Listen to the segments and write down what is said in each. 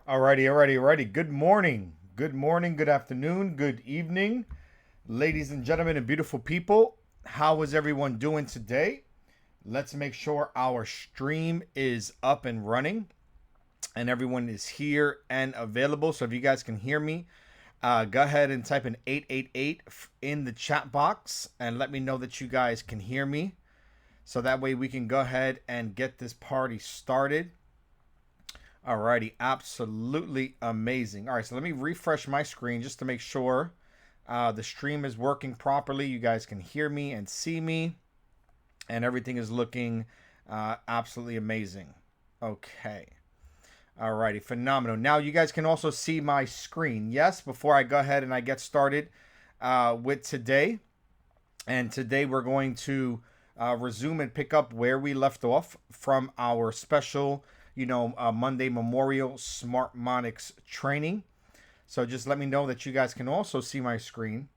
Alrighty. Good morning, good afternoon, good evening, ladies and gentlemen and beautiful people. How is everyone doing today? Let's make sure our stream is up and running and everyone is here and available. So if you guys can hear me, go ahead and type in 888 in the chat box and let me know that you guys can hear me. So that way we can go ahead and get this party started. Alrighty, absolutely amazing. All right, so let me refresh my screen just to make sure the stream is working properly. You guys can hear me and see me, and everything is looking absolutely amazing. Okay. Alrighty, phenomenal. Now you guys can also see my screen. Yes, before I go ahead and I get started with today. And today we're going to resume and pick up where we left off from our special Monday Memorial Smartmonics training. So just let me know that you guys can also see my screen.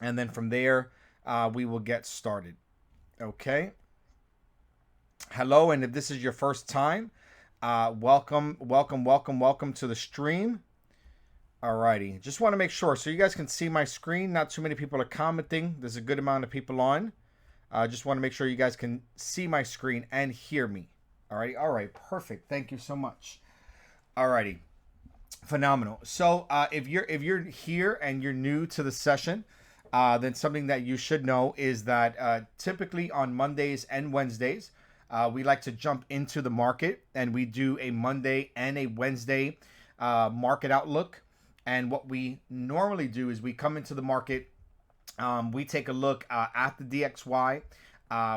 And then from there, we will get started. Okay. Hello, and if this is your first time, welcome to the stream. Alrighty. Just want to make sure. So you guys can see my screen. Not too many people are commenting. There's a good amount of people on. Just want to make sure you guys can see my screen and hear me. Alrighty, all right, perfect. Thank you so much. Alrighty, phenomenal. So if you're here and you're new to the session, then something that you should know is that typically on Mondays and Wednesdays, we like to jump into the market and we do a Monday and a Wednesday market outlook. And what we normally do is we come into the market, we take a look at the DXY,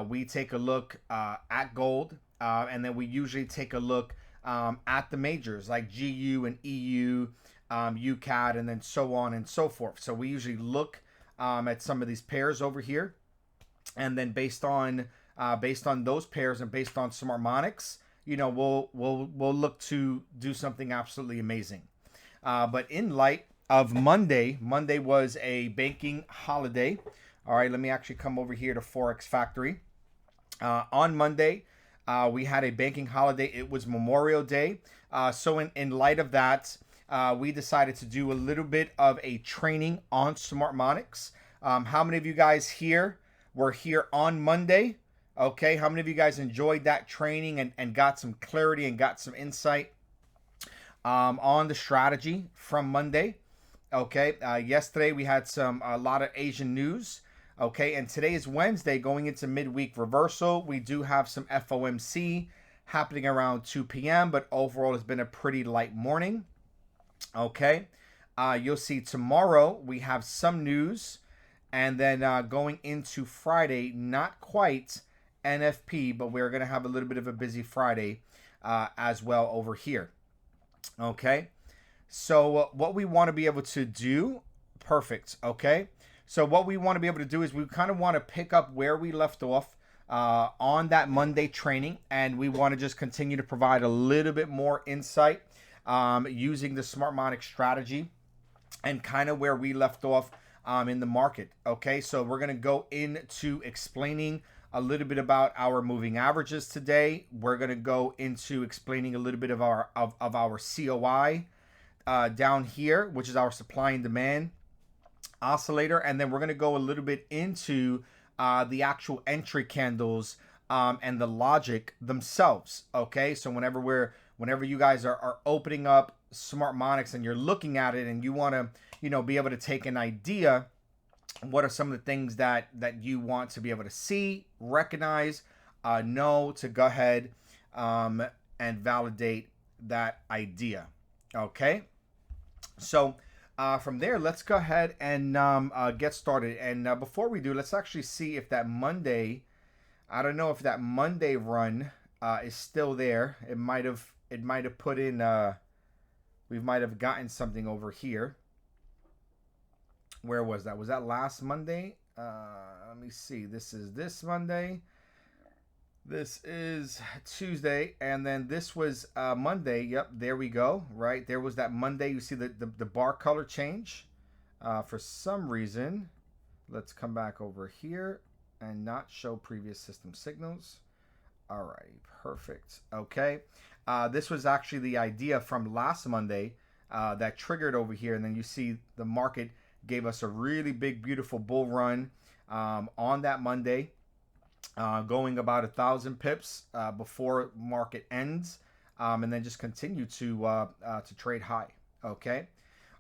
we take a look at gold. And then we usually take a look at the majors like GU and EU, UCAD, and then so on and so forth. So we usually look at some of these pairs over here, and then based on those pairs and based on Smartmonics, we'll look to do something absolutely amazing. But in light of Monday was a banking holiday. All right, let me actually come over here to Forex Factory. On Monday, we had a banking holiday. It was Memorial Day. So in light of that, we decided to do a little bit of a training on Smartmonics. How many of you guys here were here on Monday? Okay, how many of you guys enjoyed that training and got some clarity and got some insight on the strategy from Monday? Okay, yesterday we had a lot of Asian news. Okay, and today is Wednesday going into midweek reversal. We do have some FOMC happening around 2 p.m., but overall it's been a pretty light morning. Okay, you'll see tomorrow we have some news, and then going into Friday, not quite NFP, but we're going to have a little bit of a busy Friday as well over here. Okay, so what we want to be able to do, perfect, okay? So what we want to be able to do is we kind of want to pick up where we left off on that Monday training, and we want to just continue to provide a little bit more insight using the Smartmonics strategy and kind of where we left off in the market. Okay, so we're going to go into explaining a little bit about our moving averages today. We're going to go into explaining a little bit of our COI down here, which is our supply and demand oscillator, and then we're going to go a little bit into the actual entry candles and the logic themselves. Okay, so whenever you guys are opening up Smartmonics and you're looking at it and you want to be able to take an idea, what are some of the things that you want to be able to see, recognize, know, to go ahead and validate that idea. Okay, so from there, let's go ahead and get started. And before we do, let's actually see if that Monday, I don't know if that Monday run is still there. It might have put in, we might have gotten something over here. Where was that? Was that last Monday? Let me see. This is this Monday. This is Tuesday, and then this was Monday. Yep, there we go. Right, there was that Monday. You see the bar color change. For some reason, let's come back over here and not show previous system signals. All right, perfect. Okay. This was actually the idea from last Monday that triggered over here. And then you see the market gave us a really big, beautiful bull run on that Monday, going about 1,000 pips before market ends, and then just continue to trade high. Okay.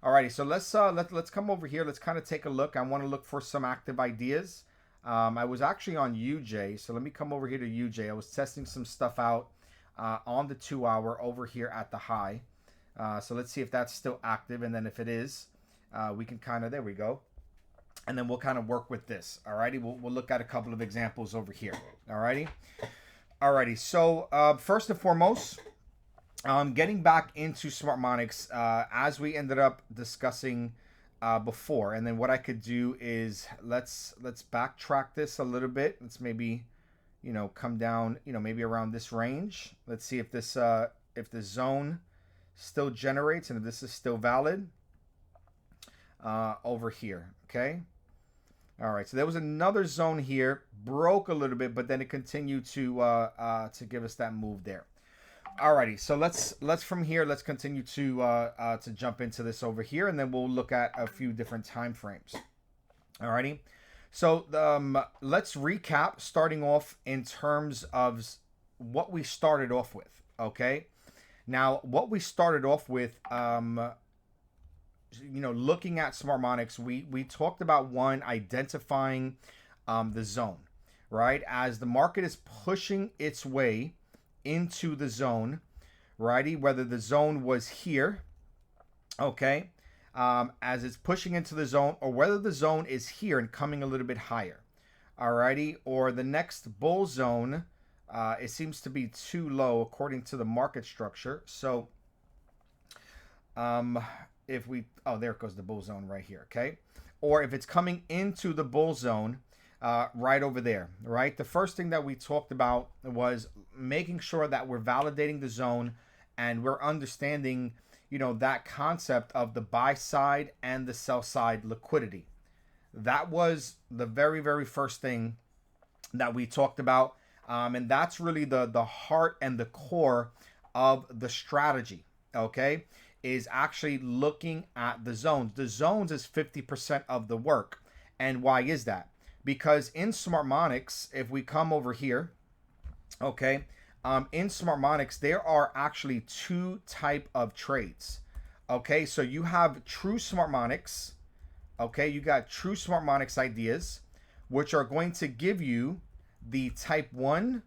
Alrighty, so let's come over here. Let's kind of take a look. I want to look for some active ideas. I was actually on UJ, so let me come over here to UJ. I was testing some stuff out on the 2 hour over here at the high. So let's see if that's still active, and then if it is, we can kind of, there we go. And then we'll kind of work with this. Alrighty, we'll look at a couple of examples over here. Alrighty, so first and foremost, getting back into Smartmonics, as we ended up discussing before, and then what I could do is let's backtrack this a little bit. Let's maybe, come down, maybe around this range. Let's see if this zone still generates and if this is still valid over here. Okay. All right. So there was another zone here, broke a little bit, but then it continued to give us that move there. Alrighty, so let's from here, let's continue to jump into this over here, and then we'll look at a few different time frames. Alrighty, so let's recap, starting off in terms of what we started off with. Okay, now what we started off with, looking at Smartmonics, we talked about one, identifying the zone, right? As the market is pushing its way into the zone, righty, whether the zone was here, okay, as it's pushing into the zone, or whether the zone is here and coming a little bit higher, alrighty, or the next bull zone, it seems to be too low according to the market structure. So if we, there it goes, the bull zone right here, okay, or if it's coming into the bull zone, right over there, right? The first thing that we talked about was making sure that we're validating the zone and we're understanding, that concept of the buy side and the sell side liquidity. That was the very, very first thing that we talked about. And that's really the heart and the core of the strategy, okay, is actually looking at the zones. The zones is 50% of the work. And why is that? Because in Smartmonics, if we come over here, okay, in Smartmonics, there are actually two type of trades. Okay, so you have true Smartmonics. Okay, you got true Smartmonics ideas, which are going to give you the type 1,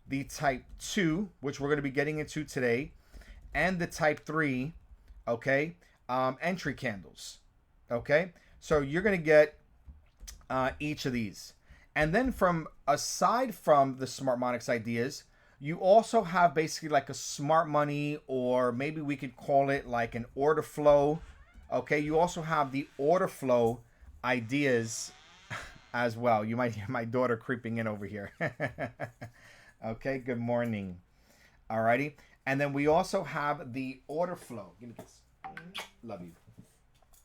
the type 2, which we're going to be getting into today, and the type 3, okay, entry candles. Okay, so you're going to get each of these. And then aside from the Smartmonics ideas, you also have basically like a smart money, or maybe we could call it like an order flow. Okay, you also have the order flow ideas as well. You might hear my daughter creeping in over here. Okay, good morning. Alrighty. And then we also have the order flow. Give me this. Love you.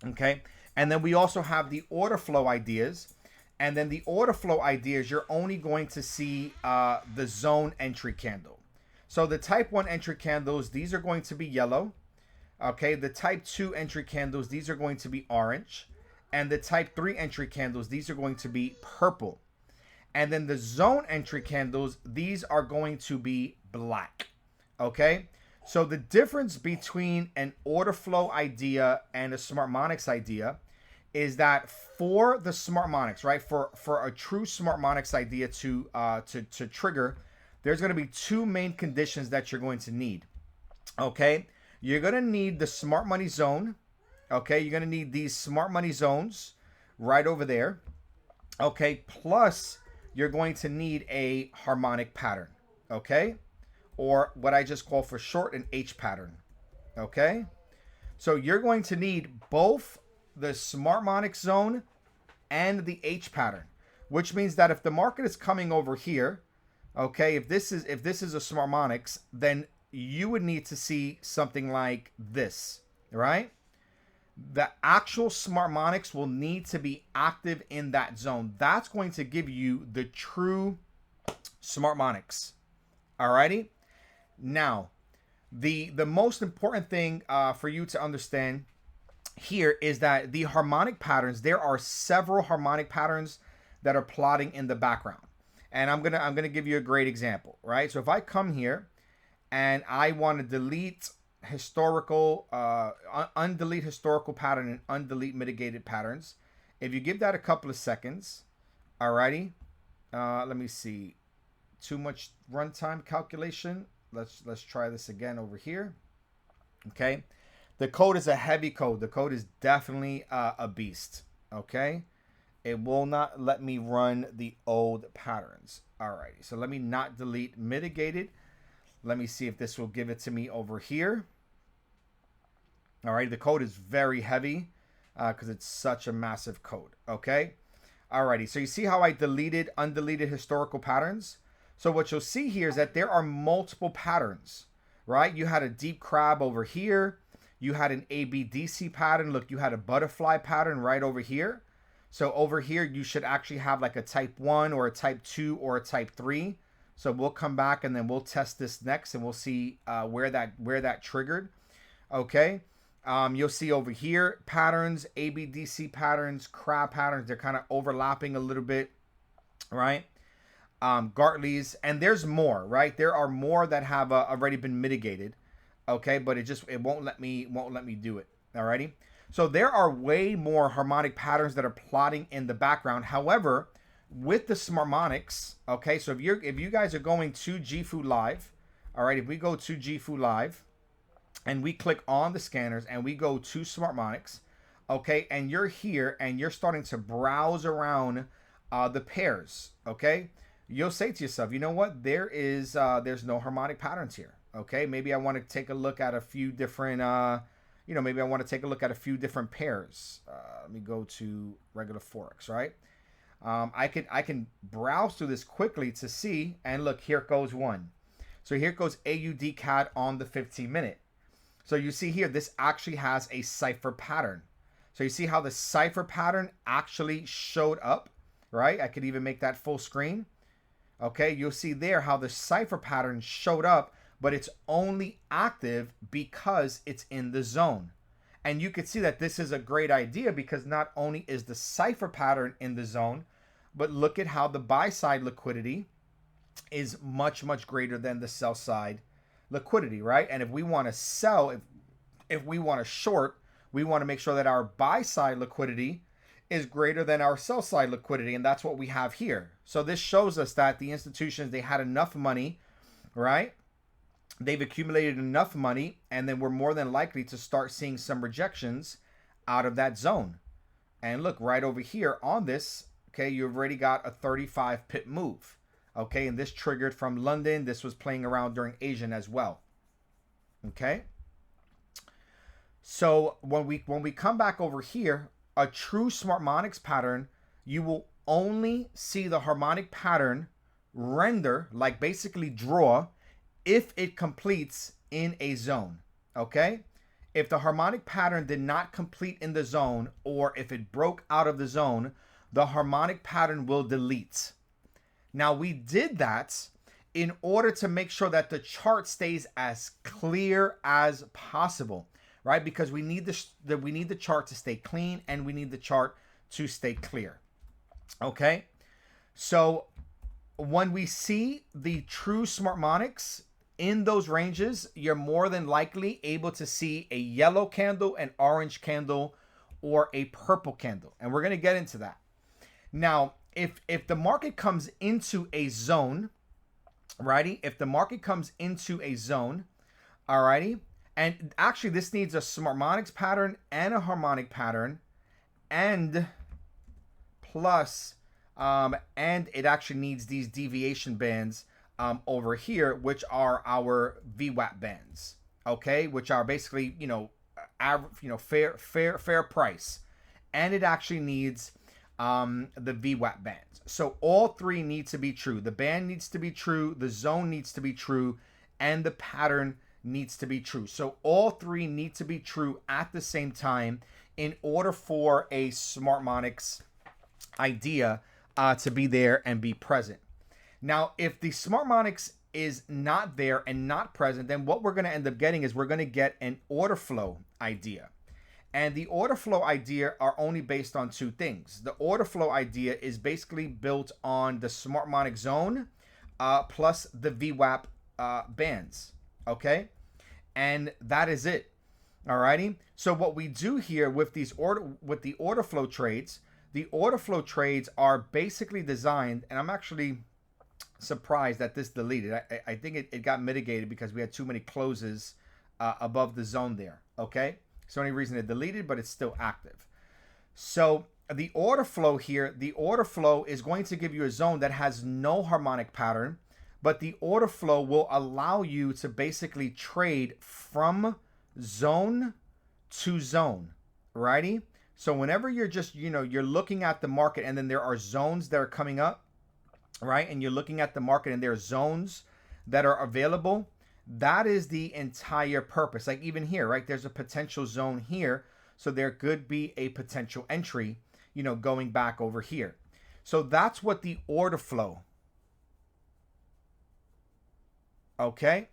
Okay. And then we also have the order flow ideas. And then the order flow ideas, you're only going to see the zone entry candle. So the type 1 entry candles, these are going to be yellow. Okay. The type 2 entry candles, these are going to be orange. And the type 3 entry candles, these are going to be purple. And then the zone entry candles, these are going to be black. Okay. So the difference between an order flow idea and a Smartmonics idea is that for the Smartmonics, right, for a true Smartmonics idea to trigger, there's going to be two main conditions that you're going to need. Okay, you're going to need the smart money zone. Okay, you're going to need these smart money zones right over there. Okay, plus you're going to need a harmonic pattern. Okay, or what I just call for short an H pattern. Okay, so you're going to need both the Smartmonics zone and the H pattern, which means that if the market is coming over here, okay, if this is a Smartmonics, then you would need to see something like this, right? The actual Smartmonics will need to be active in that zone. That's going to give you the true Smartmonics. Alrighty. Now, the most important thing for you to understand here is that the harmonic patterns, there are several harmonic patterns that are plotting in the background. And I'm gonna give you a great example, right? So if I come here and I want to delete historical, undelete historical pattern and undelete mitigated patterns, if you give that a couple of seconds, alrighty, let me see, too much runtime calculation. Let's try this again over here. Okay, the code is a heavy code. The code is definitely a beast. Okay, it will not let me run the old patterns. Alrighty, so let me not delete mitigated. Let me see if this will give it to me over here. All right, the code is very heavy because it's such a massive code. Okay, alrighty, so you see how I deleted undeleted historical patterns? So what you'll see here is that there are multiple patterns, right? You had a deep crab over here. You had an ABDC pattern. Look, you had a butterfly pattern right over here. So over here, you should actually have like a type 1 or a type 2 or a type 3. So we'll come back and then we'll test this next and we'll see where that triggered. Okay. You'll see over here patterns, ABDC patterns, crab patterns. They're kind of overlapping a little bit, right? Gartley's, and there's more, right? There are more that have already been mitigated, okay, but it won't let me do it. Alrighty, so there are way more harmonic patterns that are plotting in the background. However, with the Smartmonics, okay, so if you guys are going to GFU Live, all right, if we go to GFU Live and we click on the scanners and we go to Smartmonics, okay, and you're here and you're starting to browse around the pairs, okay, you'll say to yourself, you know what, there's no harmonic patterns here. Okay, maybe I want to take a look at a few different maybe I want to take a look at a few different pairs. Let me go to regular Forex, right? I can browse through this quickly to see, and look, here goes one. So here goes AUD CAD on the 15-minute. So you see here, this actually has a cipher pattern. So you see how the cipher pattern actually showed up, right? I could even make that full screen. Okay, you'll see there how the cipher pattern showed up, but it's only active because it's in the zone. And you can see that this is a great idea because not only is the cipher pattern in the zone, but look at how the buy side liquidity is much, much greater than the sell side liquidity, right? And if we want to sell, if we want to short, we want to make sure that our buy side liquidity is greater than our sell side liquidity, and that's what we have here. So this shows us that the institutions, they had enough money, right? They've accumulated enough money, and then we're more than likely to start seeing some rejections out of that zone. And look, right over here on this, okay, you've already got a 35 pip move. Okay, and this triggered from London. This was playing around during Asian as well. Okay. So when we come back over here, a true Smartmonics pattern, you will only see the harmonic pattern render, like basically draw, if it completes in a zone. Okay, if the harmonic pattern did not complete in the zone, or if it broke out of the zone, the harmonic pattern will delete. Now we did that in order to make sure that the chart stays as clear as possible, right? Because we need the chart to stay clean, and we need the chart to stay clear. Okay, so when we see the true Smartmonics in those ranges, you're more than likely able to see a yellow candle, an orange candle, or a purple candle, and we're going to get into that. Now, if the market comes into a zone, righty, if the market comes into a zone, alrighty, and actually this needs a Smartmonics pattern and a harmonic pattern, and plus, and it actually needs these deviation bands over here, which are our VWAP bands, okay, which are basically, fair price, and it actually needs the VWAP bands. So all three need to be true. The band needs to be true, the zone needs to be true, and the pattern needs to be true. So all three need to be true at the same time in order for a Smartmonics idea to be there and be present. Now, if the Smartmonics is not there and not present, then what we're going to end up getting is we're going to get an order flow idea. And the order flow idea are only based on two things. The order flow idea is basically built on the Smartmonic zone plus the VWAP bands, okay? And that is it. Alrighty. So what we do here with the order flow trades, the order flow trades are basically designed, and I'm actually surprised that this deleted. I think it got mitigated because we had too many closes above the zone there. Okay. So only reason it deleted, but it's still active. So the order flow here, the order flow is going to give you a zone that has no harmonic pattern, but the order flow will allow you to basically trade from zone to zone, righty? So whenever you're just, you're looking at the market and then there are zones that are coming up, right? And you're looking at the market and there are zones that are available. That is the entire purpose. Like even here, right? There's a potential zone here. So there could be a potential entry, going back over here. So that's what the order flow. Okay.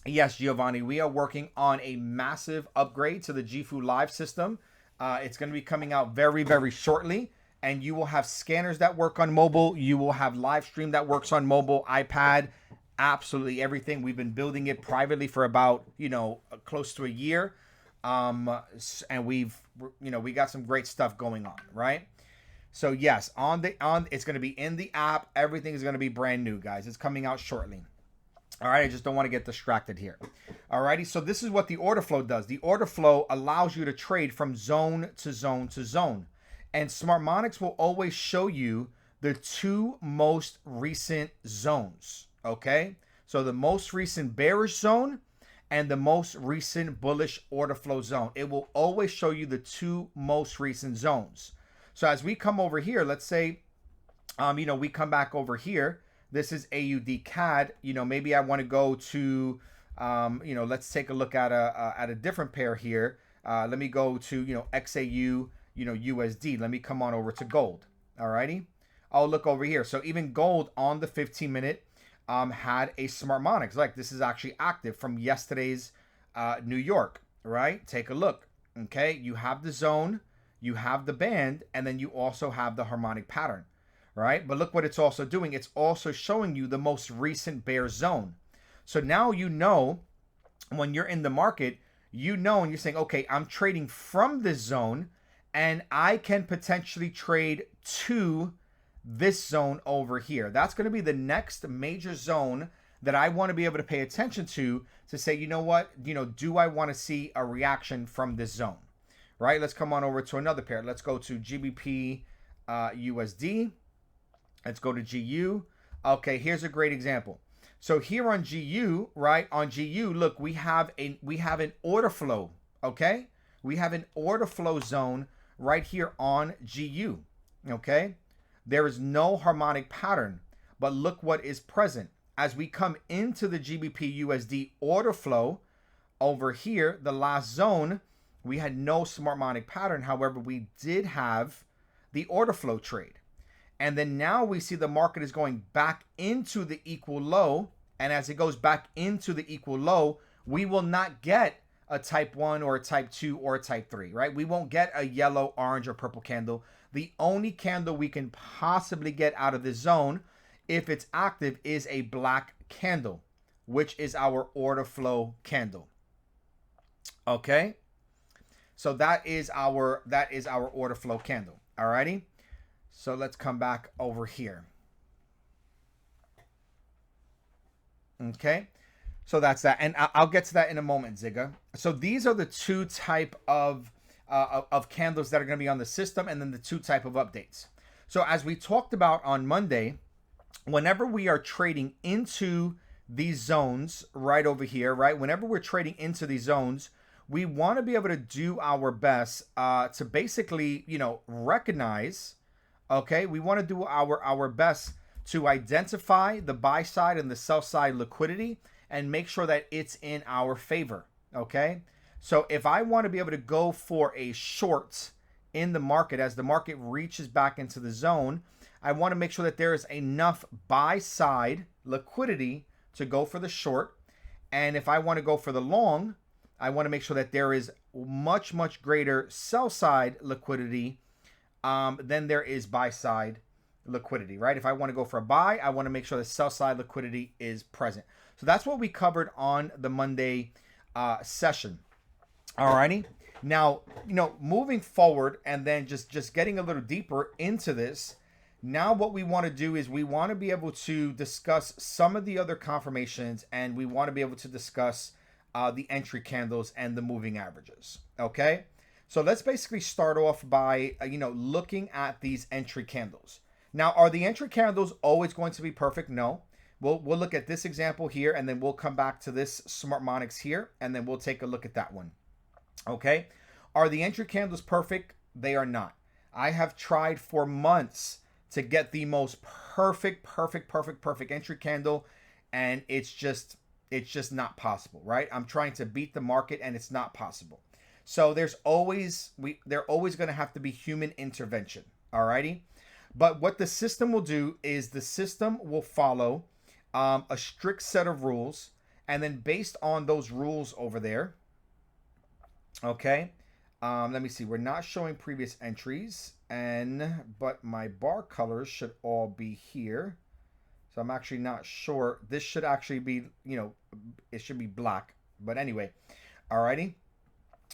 Yes, Giovanni, we are working on a massive upgrade to the GFU Live system. It's going to be coming out very, very shortly. And you will have scanners that work on mobile. You will have live stream that works on mobile, iPad, absolutely everything. We've been building it privately for about, close to a year. And we got some great stuff going on, right? So yes, it's going to be in the app. Everything is going to be brand new, guys. It's coming out shortly. All right, I just don't want to get distracted here. All righty, so this is what the order flow does. The order flow allows you to trade from zone to zone to zone. And Smartmonics will always show you the two most recent zones, okay? So the most recent bearish zone and the most recent bullish order flow zone. It will always show you the two most recent zones. So as we come over here, let's say, we come back over here. This is AUD CAD. Maybe I want to go to, let's take a look at a different pair here. Let me go to, XAU, USD. Let me come on over to gold. All righty. I'll look over here. So even gold on the 15-minute had a Smartmonics. Like this is actually active from yesterday's New York, right? Take a look. Okay. You have the zone, you have the band, and then you also have the harmonic pattern. Right? But look what it's also doing. It's also showing you the most recent bear zone. So now when you're in the market, and you're saying, okay, I'm trading from this zone and I can potentially trade to this zone over here. That's going to be the next major zone that I want to be able to pay attention to say, you know what, do I want to see a reaction from this zone? Right? Let's come on over to another pair. Let's go to GBP USD. Let's go to GU. Okay, here's a great example. So here on GU, right? On GU, look, we have an order flow, okay? We have an order flow zone right here on GU, okay? There is no harmonic pattern, but look what is present. As we come into the GBP USD order flow over here, the last zone, we had no Smartmonic pattern. However, we did have the order flow trade. And then now we see the market is going back into the equal low. And as it goes back into the equal low, we will not get a type 1 or a type 2 or a type 3, right? We won't get a yellow, orange, or purple candle. The only candle we can possibly get out of this zone, if it's active, is a black candle, which is our order flow candle. Okay? So that is our order flow candle. All righty? So let's come back over here. Okay, so that's that, and I'll get to that in a moment, Ziga. So these are the two type of candles that are going to be on the system, and then the two type of updates. So as we talked about on Monday, whenever we are trading into these zones right over here, right? Whenever we're trading into these zones, we want to be able to do our best to basically, recognize. Okay, we want to do our best to identify the buy side and the sell side liquidity and make sure that it's in our favor. Okay, so if I want to be able to go for a short in the market as the market reaches back into the zone, I want to make sure that there is enough buy side liquidity to go for the short. And if I want to go for the long, I want to make sure that there is much, much greater sell side liquidity than there is buy side liquidity, right? If I want to go for a buy, I want to make sure the sell side liquidity is present. So that's what we covered on the Monday session. Alrighty. Now, moving forward and then just getting a little deeper into this. Now what we want to do is we want to be able to discuss some of the other confirmations, and we want to be able to discuss the entry candles and the moving averages. Okay. So let's basically start off by, looking at these entry candles. Now, are the entry candles always going to be perfect? No. We'll look at this example here, and then we'll come back to this Smartmonics here, and then we'll take a look at that one. Okay. Are the entry candles perfect? They are not. I have tried for months to get the most perfect entry candle, and it's just not possible, right? I'm trying to beat the market, and it's not possible. So they're always going to have to be human intervention. Alrighty. But what the system will do is the system will follow a strict set of rules, and then based on those rules over there, okay, let me see. We're not showing previous entries, but my bar colors should all be here. So I'm actually not sure. This should actually be, it should be black. But anyway, alrighty.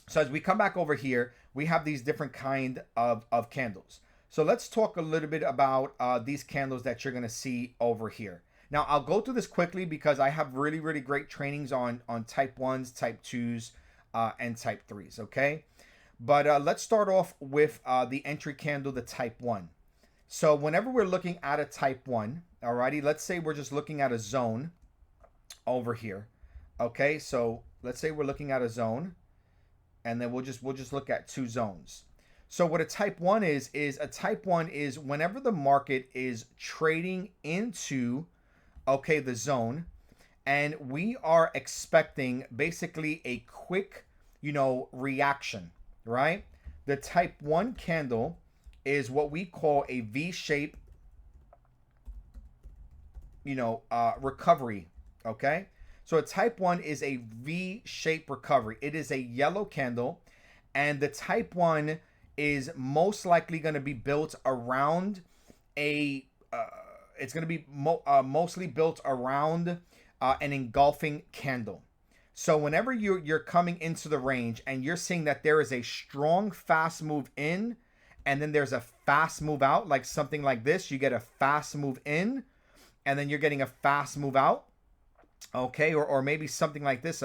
So as we come back over here, we have these different kind of candles. So let's talk a little bit about these candles that you're going to see over here. Now, I'll go through this quickly because I have really, really great trainings on type 1s, type 2s, and type 3s, okay? But let's start off with the entry candle, the type 1. So whenever we're looking at a type 1, alrighty, let's say we're just looking at a zone over here, okay? So let's say we're looking at a zone, and then we'll just look at two zones. So what a type 1 is a type 1 is whenever the market is trading into, okay, the zone, and we are expecting basically a quick, reaction, right? The type 1 candle is what we call a V-shape, recovery, okay? So a type 1 is a V-shape recovery. It is a yellow candle, and the type 1 is most likely going to be built around it's going to be mostly built around an engulfing candle. So whenever you're coming into the range and you're seeing that there is a strong fast move in, and then there's a fast move out, like something like this, you get a fast move in, and then you're getting a fast move out, okay, or maybe something like this,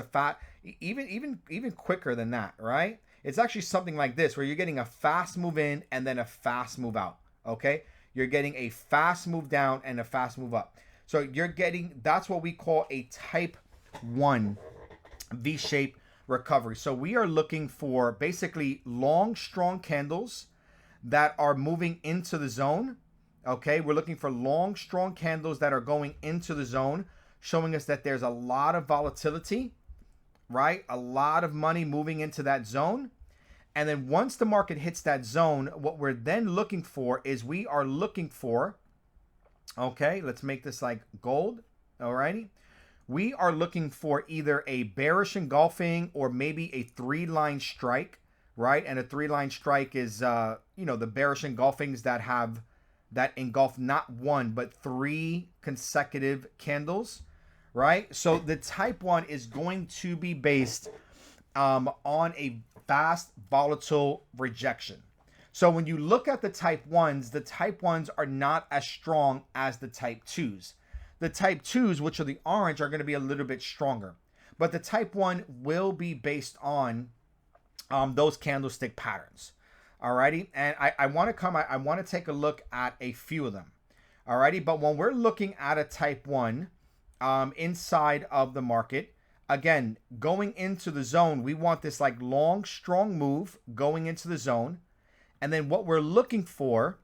even quicker than that, right? It's actually something like this where you're getting a fast move in and then a fast move out, okay? You're getting a fast move down and a fast move up. So that's what we call a type 1 V-shape recovery. So we are looking for basically long, strong candles that are moving into the zone, okay? We're looking for long, strong candles that are going into the zone, showing us that there's a lot of volatility, right? A lot of money moving into that zone. And then once the market hits that zone, what we're then looking for is okay, let's make this like gold, alrighty. We are looking for either a bearish engulfing or maybe a 3-line strike, right? And a 3-line strike is, the bearish engulfings that engulf not one, but 3 consecutive candles, right? So the type 1 is going to be based on a fast volatile rejection. So when you look at the type 1s are not as strong as the type 2s. The type 2s, which are the orange, are going to be a little bit stronger. But the type 1 will be based on those candlestick patterns. Alrighty, and I want to take a look at a few of them. Alrighty, but when we're looking at a type 1 inside of the market, again, going into the zone, we want this like long, strong move going into the zone. And then what we're looking for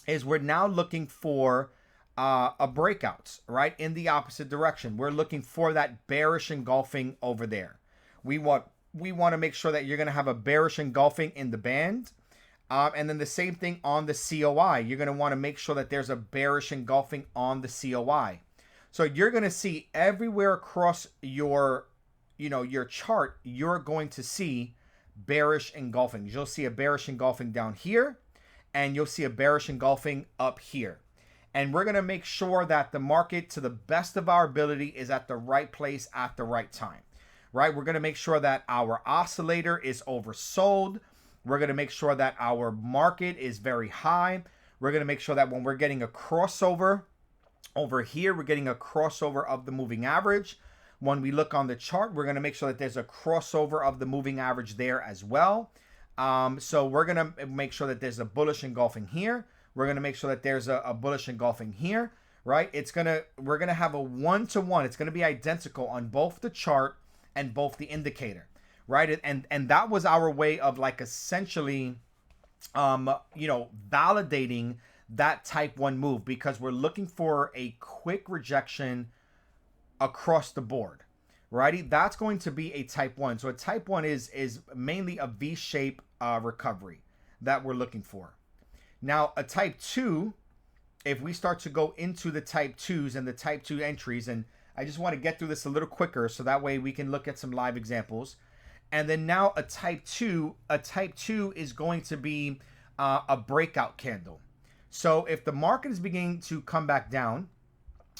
is we're now looking for a breakout, right? In the opposite direction. We're looking for that bearish engulfing over there. We want to make sure that you're going to have a bearish engulfing in the band. And then the same thing on the COI. You're going to want to make sure that there's a bearish engulfing on the COI. So you're going to see everywhere across your, your chart, you're going to see bearish engulfing. You'll see a bearish engulfing down here, and you'll see a bearish engulfing up here. And we're going to make sure that the market, to the best of our ability, is at the right place at the right time, right? We're going to make sure that our oscillator is oversold. We're going to make sure that our market is very high. We're going to make sure that when we're getting a crossover over here, we're getting a crossover of the moving average. When we look on the chart, we're going to make sure that there's a crossover of the moving average there as well. So we're going to make sure that there's a bullish engulfing here. We're going to make sure that there's a bullish engulfing here, right? We're going to have a one-to-one. It's going to be identical on both the chart and both the indicator, right? And that was our way of like essentially, validating that type 1 move, because we're looking for a quick rejection across the board, right? That's going to be a type 1. So a type 1 is mainly a V-shape recovery that we're looking for. Now, a type 2, if we start to go into the type 2s and the type 2 entries, and I just want to get through this a little quicker so that way we can look at some live examples. And then now a type 2 is going to be a breakout candle. So if the market is beginning to come back down,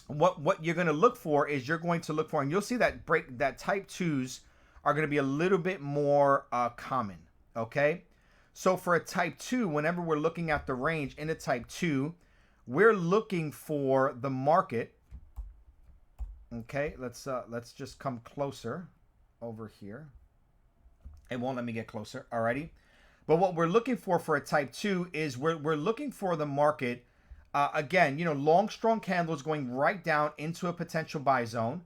what you're going to look for is and you'll see that type 2s are going to be a little bit more common, okay? So for a type 2, whenever we're looking at the range in a type 2, we're looking for the market. Okay, let's just come closer over here. It won't let me get closer. Alrighty. But what we're looking for a type 2 is we're looking for the market, again, long, strong candles going right down into a potential buy zone.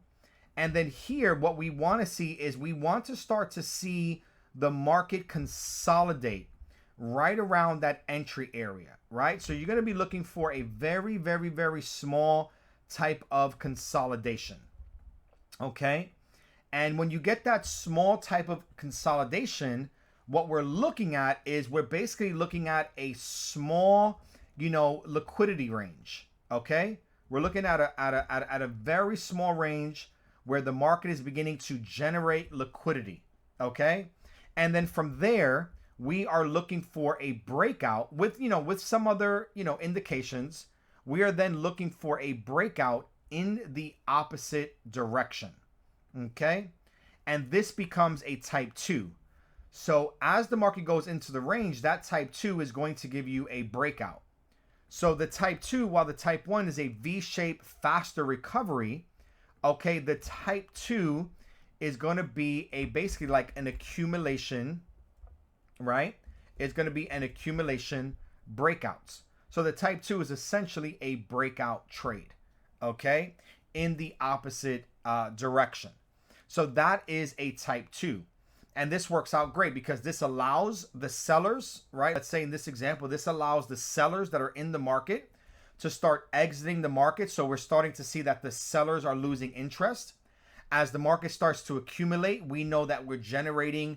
And then here, what we want to see is we want to start to see the market consolidate right around that entry area, right? So you're going to be looking for a very, very, very small type of consolidation, okay? And when you get that small type of consolidation, what we're looking at is we're basically looking at a small, liquidity range, okay? We're looking at a very small range where the market is beginning to generate liquidity, okay? And then from there, we are looking for a breakout with some other, indications. We are then looking for a breakout in the opposite direction, okay? And this becomes a type 2. So as the market goes into the range, that type 2 is going to give you a breakout. So the type 2, while the type 1 is a V-shaped faster recovery, okay, the type 2 is going to be basically like an accumulation, right? It's going to be an accumulation breakouts. So the type 2 is essentially a breakout trade, okay, in the opposite direction. So that is a type 2. And this works out great because this allows the sellers, right? Let's say in this example, this allows the sellers that are in the market to start exiting the market. So we're starting to see that the sellers are losing interest. As the market starts to accumulate, we know that we're generating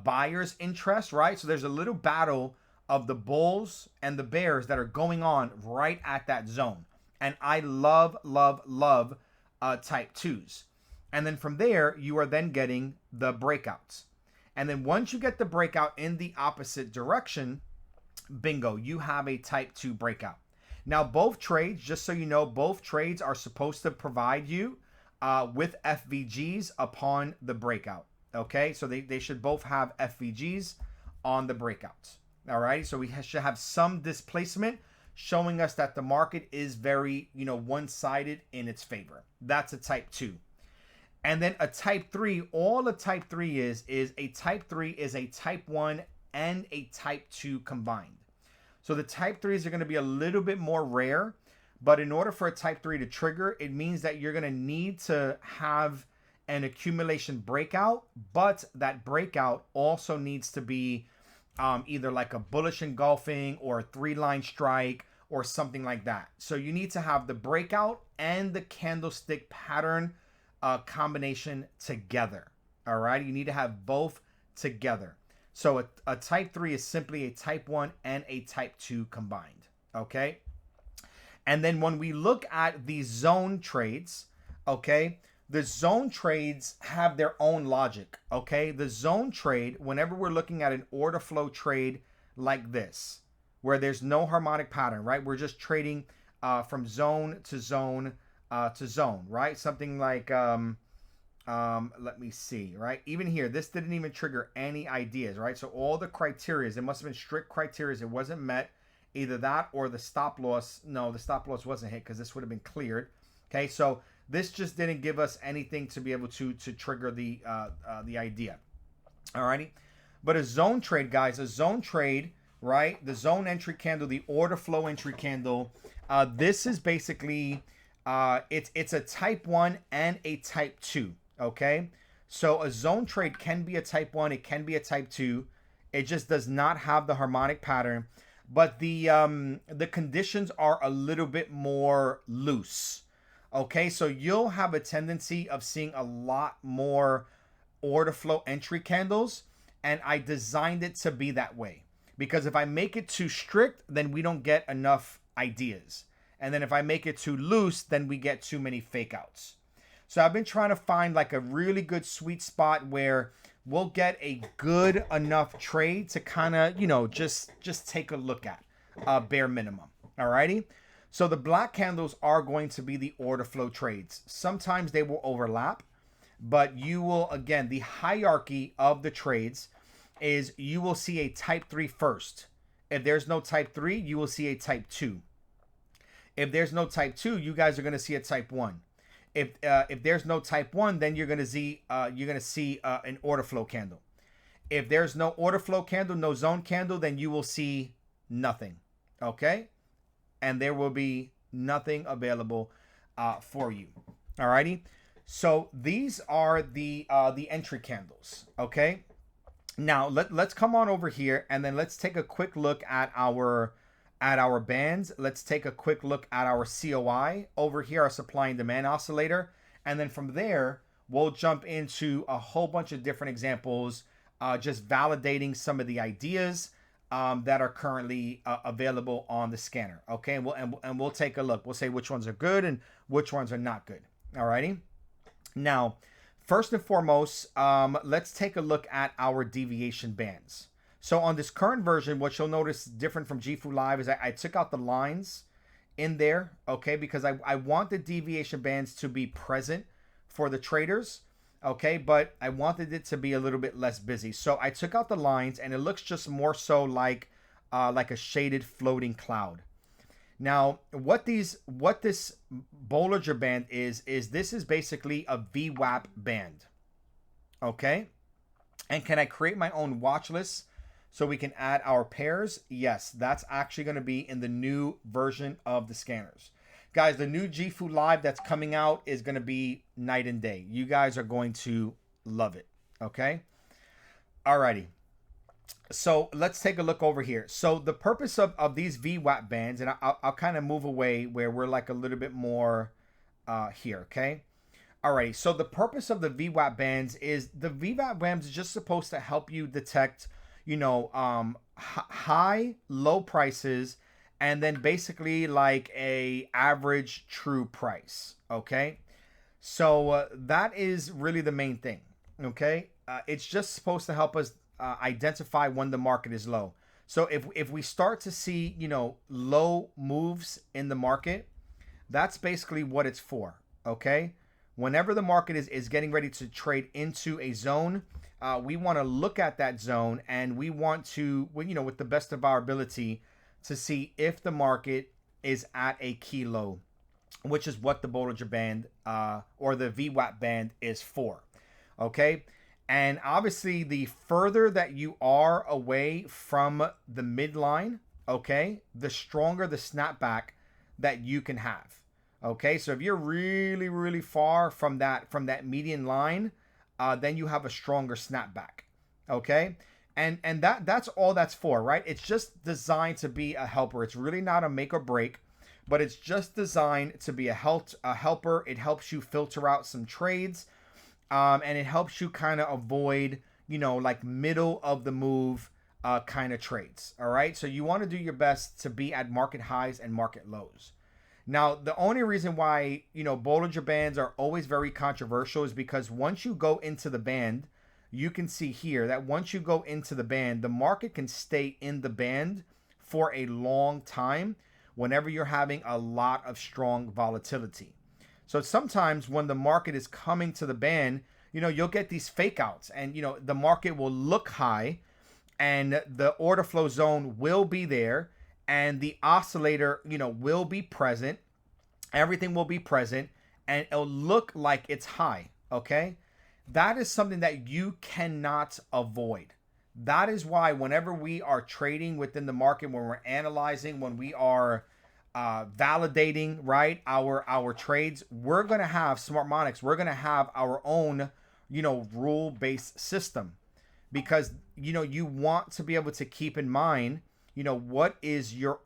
buyers' interest, right? So there's a little battle of the bulls and the bears that are going on right at that zone. And I love, love, love type 2s. And then from there, you are then getting the breakouts. And then once you get the breakout in the opposite direction, bingo, you have a type 2 breakout. Now, both trades, just so you know, both trades are supposed to provide you with FVGs upon the breakout. Okay, so they should both have FVGs on the breakouts. All right, so we should have some displacement showing us that the market is very, one-sided in its favor. That's a type 2. And then a type 3, all a type 3 is a type 3 is a type 1 and a type 2 combined. So the type 3s are going to be a little bit more rare, but in order for a type 3 to trigger, it means that you're going to need to have an accumulation breakout, but that breakout also needs to be either like a bullish engulfing or a 3-line strike or something like that. So you need to have the breakout and the candlestick pattern combination together. All right, you need to have both together. So a type 3 is simply a type 1 and a type 2 combined. Okay. And then when we look at the zone trades, okay, the zone trades have their own logic. Okay. The zone trade, whenever we're looking at an order flow trade like this, where there's no harmonic pattern, right? We're just trading from zone to zone to zone, right? Something like let me see, right? Even here, this didn't even trigger any ideas, right? So all the criteria, it must have been strict criteria. It wasn't met. Either that or the stop loss. No, the stop loss wasn't hit because this would have been cleared. Okay, so this just didn't give us anything to be able to trigger the idea. Alrighty, but a zone trade, guys, a zone trade, right? The zone entry candle, the order flow entry candle. This is basically it's a type 1 and a type 2. Okay, so a zone trade can be a type 1, it can be a type 2. It just does not have the harmonic pattern, but the conditions are a little bit more loose. Okay, so you'll have a tendency of seeing a lot more order flow entry candles, and I designed it to be that way because if I make it too strict, then we don't get enough ideas, and then if I make it too loose, then we get too many fake outs. So I've been trying to find like a really good sweet spot where we'll get a good enough trade to kind of, just take a look at bare minimum. Alrighty. So the black candles are going to be the order flow trades. Sometimes they will overlap, but you will, again, the hierarchy of the trades is you will see a type 3 first. If there's no type 3, you will see a type 2. If there's no type 2, you guys are going to see a type 1. If there's no type 1, then you're gonna see an order flow candle. If there's no order flow candle, no zone candle, then you will see nothing. Okay, and there will be nothing available for you. Alrighty. So these are the entry candles. Okay. Now let's come on over here and then let's take a quick look at our bands. Let's take a quick look at our COI over here, our supply and demand oscillator. And then from there, we'll jump into a whole bunch of different examples, just validating some of the ideas that are currently available on the scanner. Okay, and we'll take a look. We'll say which ones are good and which ones are not good. Alrighty. Now, first and foremost, let's take a look at our deviation bands. So on this current version, what you'll notice different from GFU Live is I took out the lines in there, okay, because I want the deviation bands to be present for the traders, okay, but I wanted it to be a little bit less busy. So I took out the lines and it looks just more so like a shaded floating cloud. Now, what this Bollinger Band is this is basically a VWAP band, okay? And can I create my own watch list so we can add our pairs? Yes, that's actually going to be in the new version of the scanners. Guys, the new GFU Live that's coming out is going to be night and day. You guys are going to love it, okay? Alrighty. So let's take a look over here. So the purpose of these VWAP bands, and I'll kind of move away where we're like a little bit more here, okay? Alrighty, so the purpose of the VWAP bands is the VWAP bands is just supposed to help you detect high, low prices, and then basically like a average true price. Okay, so that is really the main thing. Okay, it's just supposed to help us identify when the market is low. So if we start to see low moves in the market, that's basically what it's for. Okay, whenever the market is getting ready to trade into a zone, we want to look at that zone and we want to, with the best of our ability, to see if the market is at a key low, which is what the Bollinger Band or the VWAP band is for. Okay, and obviously the further that you are away from the midline, okay, the stronger the snapback that you can have. Okay, so if you're really, really far from that median line, then you have a stronger snapback. Okay, and that's all that's for, right? It's just designed to be a helper. It's really not a make or break, but it's just designed to be a helper. It helps you filter out some trades, and it helps you kind of avoid like middle of the move kind of trades. All right. So you want to do your best to be at market highs and market lows. Now, the only reason why, Bollinger Bands are always very controversial is because once you go into the band, you can see here that once you go into the band, the market can stay in the band for a long time whenever you're having a lot of strong volatility. So sometimes when the market is coming to the band, you'll get these fake outs and, the market will look high and the order flow zone will be there and the oscillator, will be present. Everything will be present and it'll look like it's high. Okay. That is something that you cannot avoid. That is why whenever we are trading within the market, when we're analyzing, when we are validating, right, our trades, we're going to have Smartmonics. We're going to have our own, rule-based system because, you want to be able to keep in mind, what is your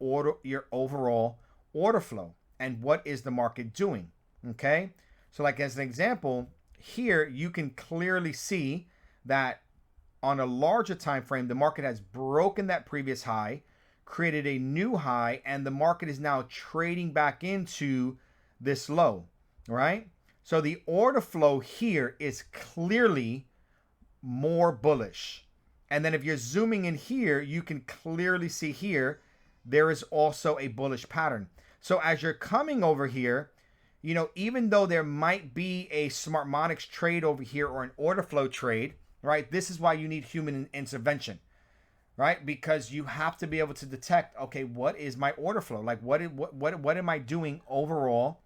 overall order flow and what is the market doing. Okay. So like as an example here, you can clearly see that on a larger time frame, the market has broken that previous high, created a new high, and the market is now trading back into this low, right? So the order flow here is clearly more bullish. And then if you're zooming in here, you can clearly see here, there is also a bullish pattern. So as you're coming over here, even though there might be a Smartmonics trade over here or an order flow trade, right? This is why you need human intervention, right? Because you have to be able to detect, okay, what is my order flow? Like what am I doing overall,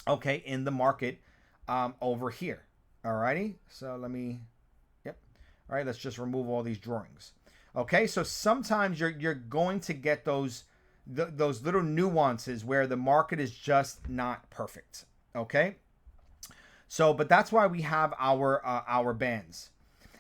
okay, in the market over here? All righty. So let me, yep. All right, let's just remove all these drawings. Okay, so sometimes you're going to get those little nuances where the market is just not perfect. Okay. So, but that's why we have our bands.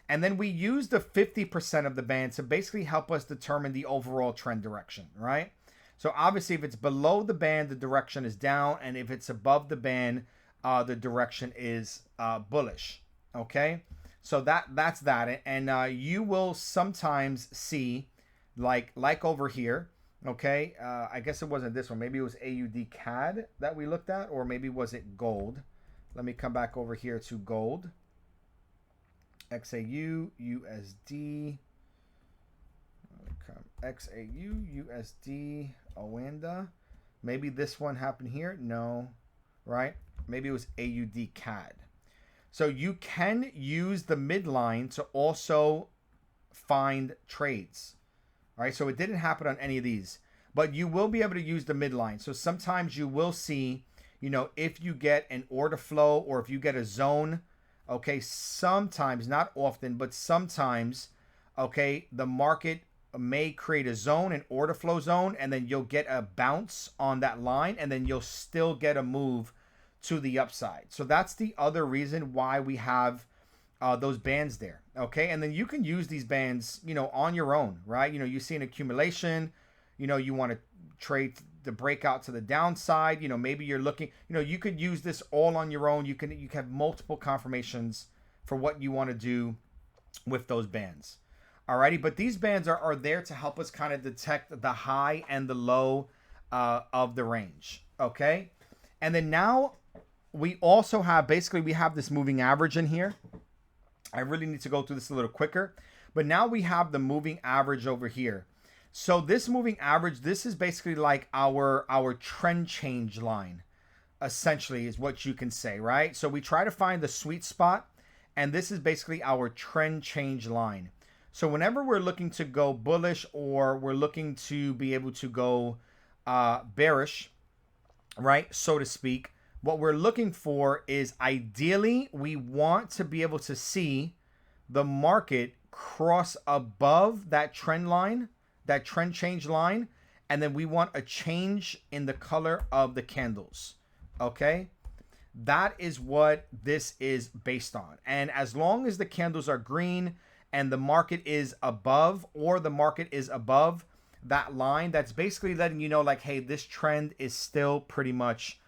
And then we use the 50% of the band to basically help us determine the overall trend direction, right? So obviously if it's below the band, the direction is down. And if it's above the band, the direction is bullish, okay? So that's that. And you will sometimes see like over here, okay? I guess it wasn't this one. Maybe it was AUD CAD that we looked at, or maybe was it gold? Let me come back over here to gold. XAU, USD, XAU, USD, OANDA. Maybe this one happened here. No, right? Maybe it was AUD CAD. So you can use the midline to also find trades. All right, so it didn't happen on any of these, but you will be able to use the midline. So sometimes you will see, if you get an order flow or if you get a zone, okay, sometimes, not often, but sometimes, okay, the market may create a zone, an order flow zone, and then you'll get a bounce on that line, and then you'll still get a move to the upside. So that's the other reason why we have those bands there, okay? And then you can use these bands, on your own, right? You see an accumulation, you want to trade the breakout to the downside, maybe you're looking, you could use this all on your own. You can have multiple confirmations for what you want to do with those bands. Alrighty, but these bands are there to help us kind of detect the high and the low of the range, okay? And then now we also have, basically we have this moving average in here. I really need to go through this a little quicker, but now we have the moving average over here. So this moving average, this is basically like our trend change line, essentially is what you can say, right? So we try to find the sweet spot, and this is basically our trend change line. So whenever we're looking to go bullish or we're looking to be able to go bearish, right, so to speak, what we're looking for is ideally we want to be able to see the market cross above that trend line, that trend change line, and then we want a change in the color of the candles, okay? That is what this is based on. And as long as the candles are green and the market is above, or the market is above that line, that's basically letting you know, like, hey, this trend is still pretty much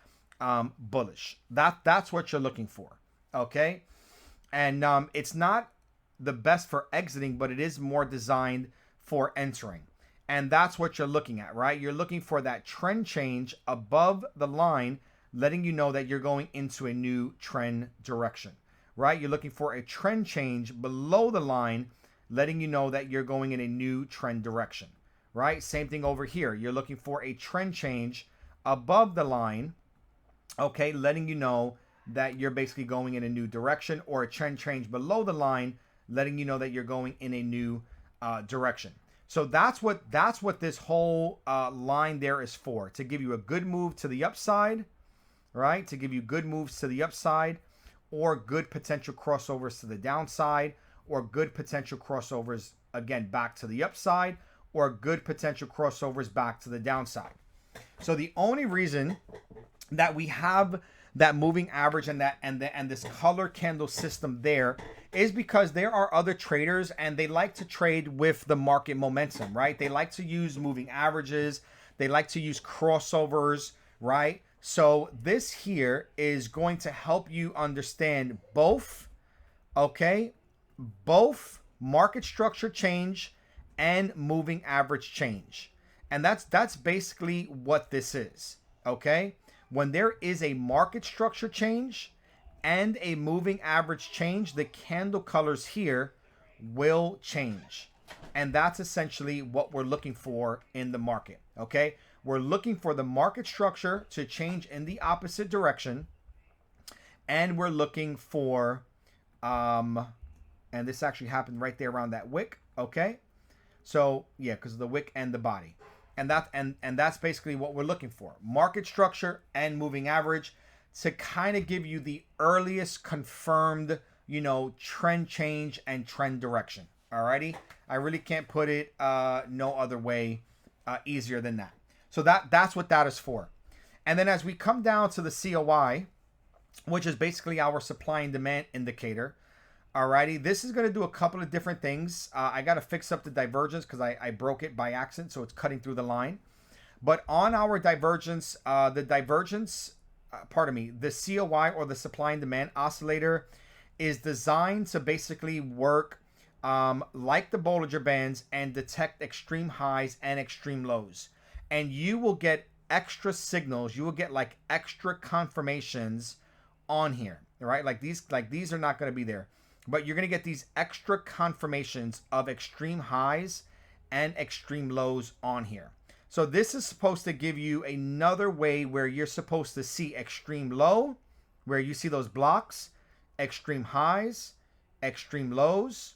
bullish. That's what you're looking for, okay? And it's not the best for exiting, but it is more designed for entering. And that's what you're looking at, right? You're looking for that trend change above the line, letting you know that you're going into a new trend direction, right? You're looking for a trend change below the line, letting you know that you're going in a new trend direction, right? Same thing over here. You're looking for a trend change above the line, okay, letting you know that you're basically going in a new direction, or a trend change below the line, letting you know that you're going in a new direction. So that's what this whole line there is for, to give you a good move to the upside, right? To give you good moves to the upside, or good potential crossovers to the downside, or good potential crossovers again back to the upside, or good potential crossovers back to the downside. So the only reason that we have that moving average and this color candle system there is because there are other traders, and they like to trade with the market momentum, right? They like to use moving averages, they like to use crossovers, right? So this here is going to help you understand both, okay, both market structure change and moving average change. And that's basically what this is, okay? When there is a market structure change and a moving average change, the candle colors here will change. And that's essentially what we're looking for in the market, okay? We're looking for the market structure to change in the opposite direction. And we're looking for, and this actually happened right there around that wick, okay? So yeah, because of the wick and the body. And that's basically what we're looking for. Market structure and moving average to kind of give you the earliest confirmed, trend change and trend direction. Alrighty? I really can't put it no other way easier than that. So that's what that is for. And then as we come down to the COI, which is basically our supply and demand indicator, alrighty, this is going to do a couple of different things. I got to fix up the divergence because I broke it by accident, so it's cutting through the line. But on our divergence, the COI, or the supply and demand oscillator, is designed to basically work like the Bollinger Bands and detect extreme highs and extreme lows. And you will get extra signals. You will get like extra confirmations on here, right? Like these are not going to be there. But you're going to get these extra confirmations of extreme highs and extreme lows on here. So this is supposed to give you another way where you're supposed to see extreme low, where you see those blocks, extreme highs, extreme lows,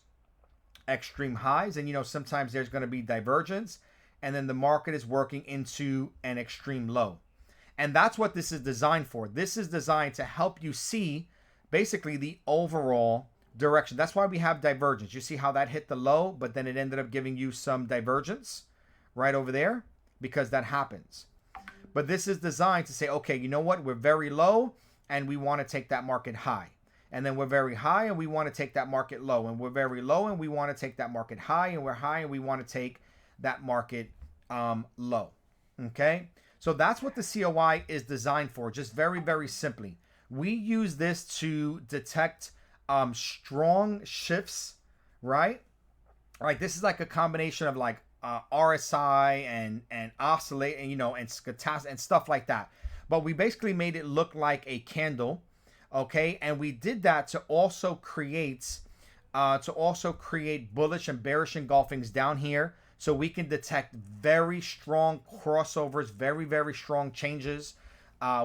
extreme highs. And, sometimes there's going to be divergence. And then the market is working into an extreme low. And that's what this is designed for. This is designed to help you see basically the overall direction. That's why we have divergence. You see how that hit the low, but then it ended up giving you some divergence right over there, because that happens. But this is designed to say, okay, you know what? We're very low and we want to take that market high. And then we're very high and we want to take that market low. And we're very low and we want to take that market high. And we're high and we want to take that market low. Okay? So that's what the COI is designed for, just very, very simply. We use this to detect strong shifts, right? Like this is like a combination of like RSI and oscillate and and stochastic and stuff like that. But we basically made it look like a candle, okay? And we did that to also create bullish and bearish engulfings down here, so we can detect very strong crossovers, very, very strong changes.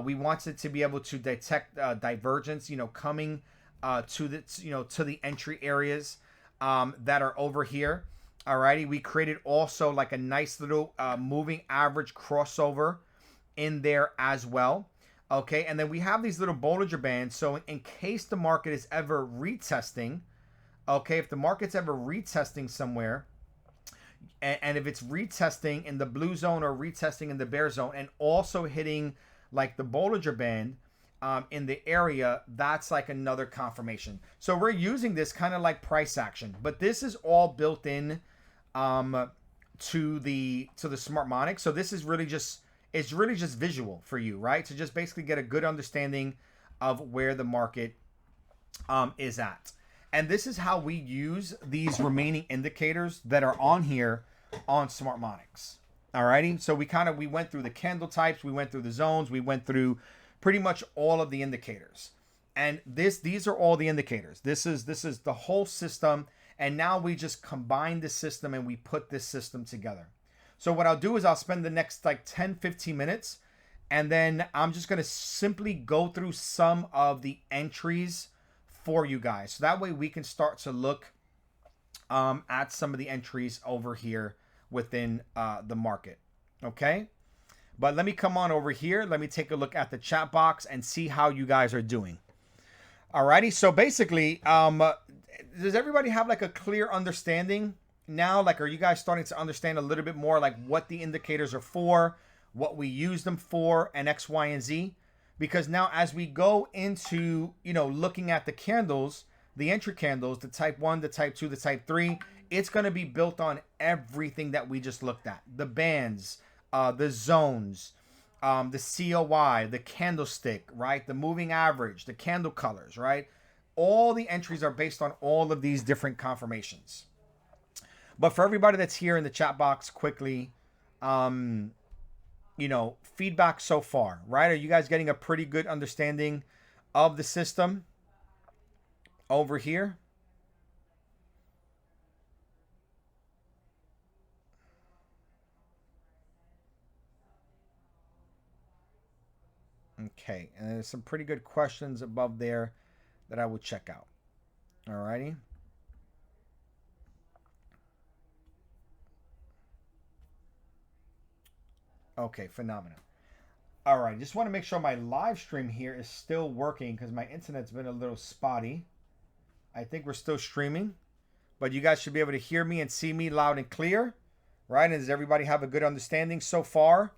We wanted to be able to detect divergence, coming to the entry areas that are over here. Alrighty, we created also like a nice little moving average crossover in there as well. Okay, and then we have these little Bollinger Bands. So in case the market is ever retesting, okay, if the market's ever retesting somewhere, and if it's retesting in the blue zone or retesting in the bear zone and also hitting like the Bollinger Band in the area, that's like another confirmation. So we're using this kind of like price action, but this is all built in to the Smartmonics. So this is really just visual for you, right? To just basically get a good understanding of where the market is at. And this is how we use these remaining indicators that are on here on Smartmonics. Alrighty, so we went through the candle types, we went through the zones, we went through pretty much all of the indicators. And these are all the indicators. This is the whole system, and now we just combine the system and we put this system together. So what I'll do is I'll spend the next like 10-15 minutes, and then I'm just going to simply go through some of the entries for you guys. So that way we can start to look at some of the entries over here within the market. Okay? But let me come on over here. Let me take a look at the chat box and see how you guys are doing. Alrighty, so basically, does everybody have like a clear understanding now? Like, are you guys starting to understand a little bit more like what the indicators are for, what we use them for, and X, Y, and Z? Because now as we go into, looking at the candles, the entry candles, the type 1, the type 2, the type 3, it's going to be built on everything that we just looked at. The bands, the zones, the COI, the candlestick, right? The moving average, the candle colors, right? All the entries are based on all of these different confirmations. But for everybody that's here in the chat box, quickly, feedback so far, right? Are you guys getting a pretty good understanding of the system over here? Okay, and there's some pretty good questions above there that I will check out. Alrighty. Okay, phenomenal. Alright, just want to make sure my live stream here is still working because my internet's been a little spotty. I think we're still streaming, but you guys should be able to hear me and see me loud and clear, right? And does everybody have a good understanding so far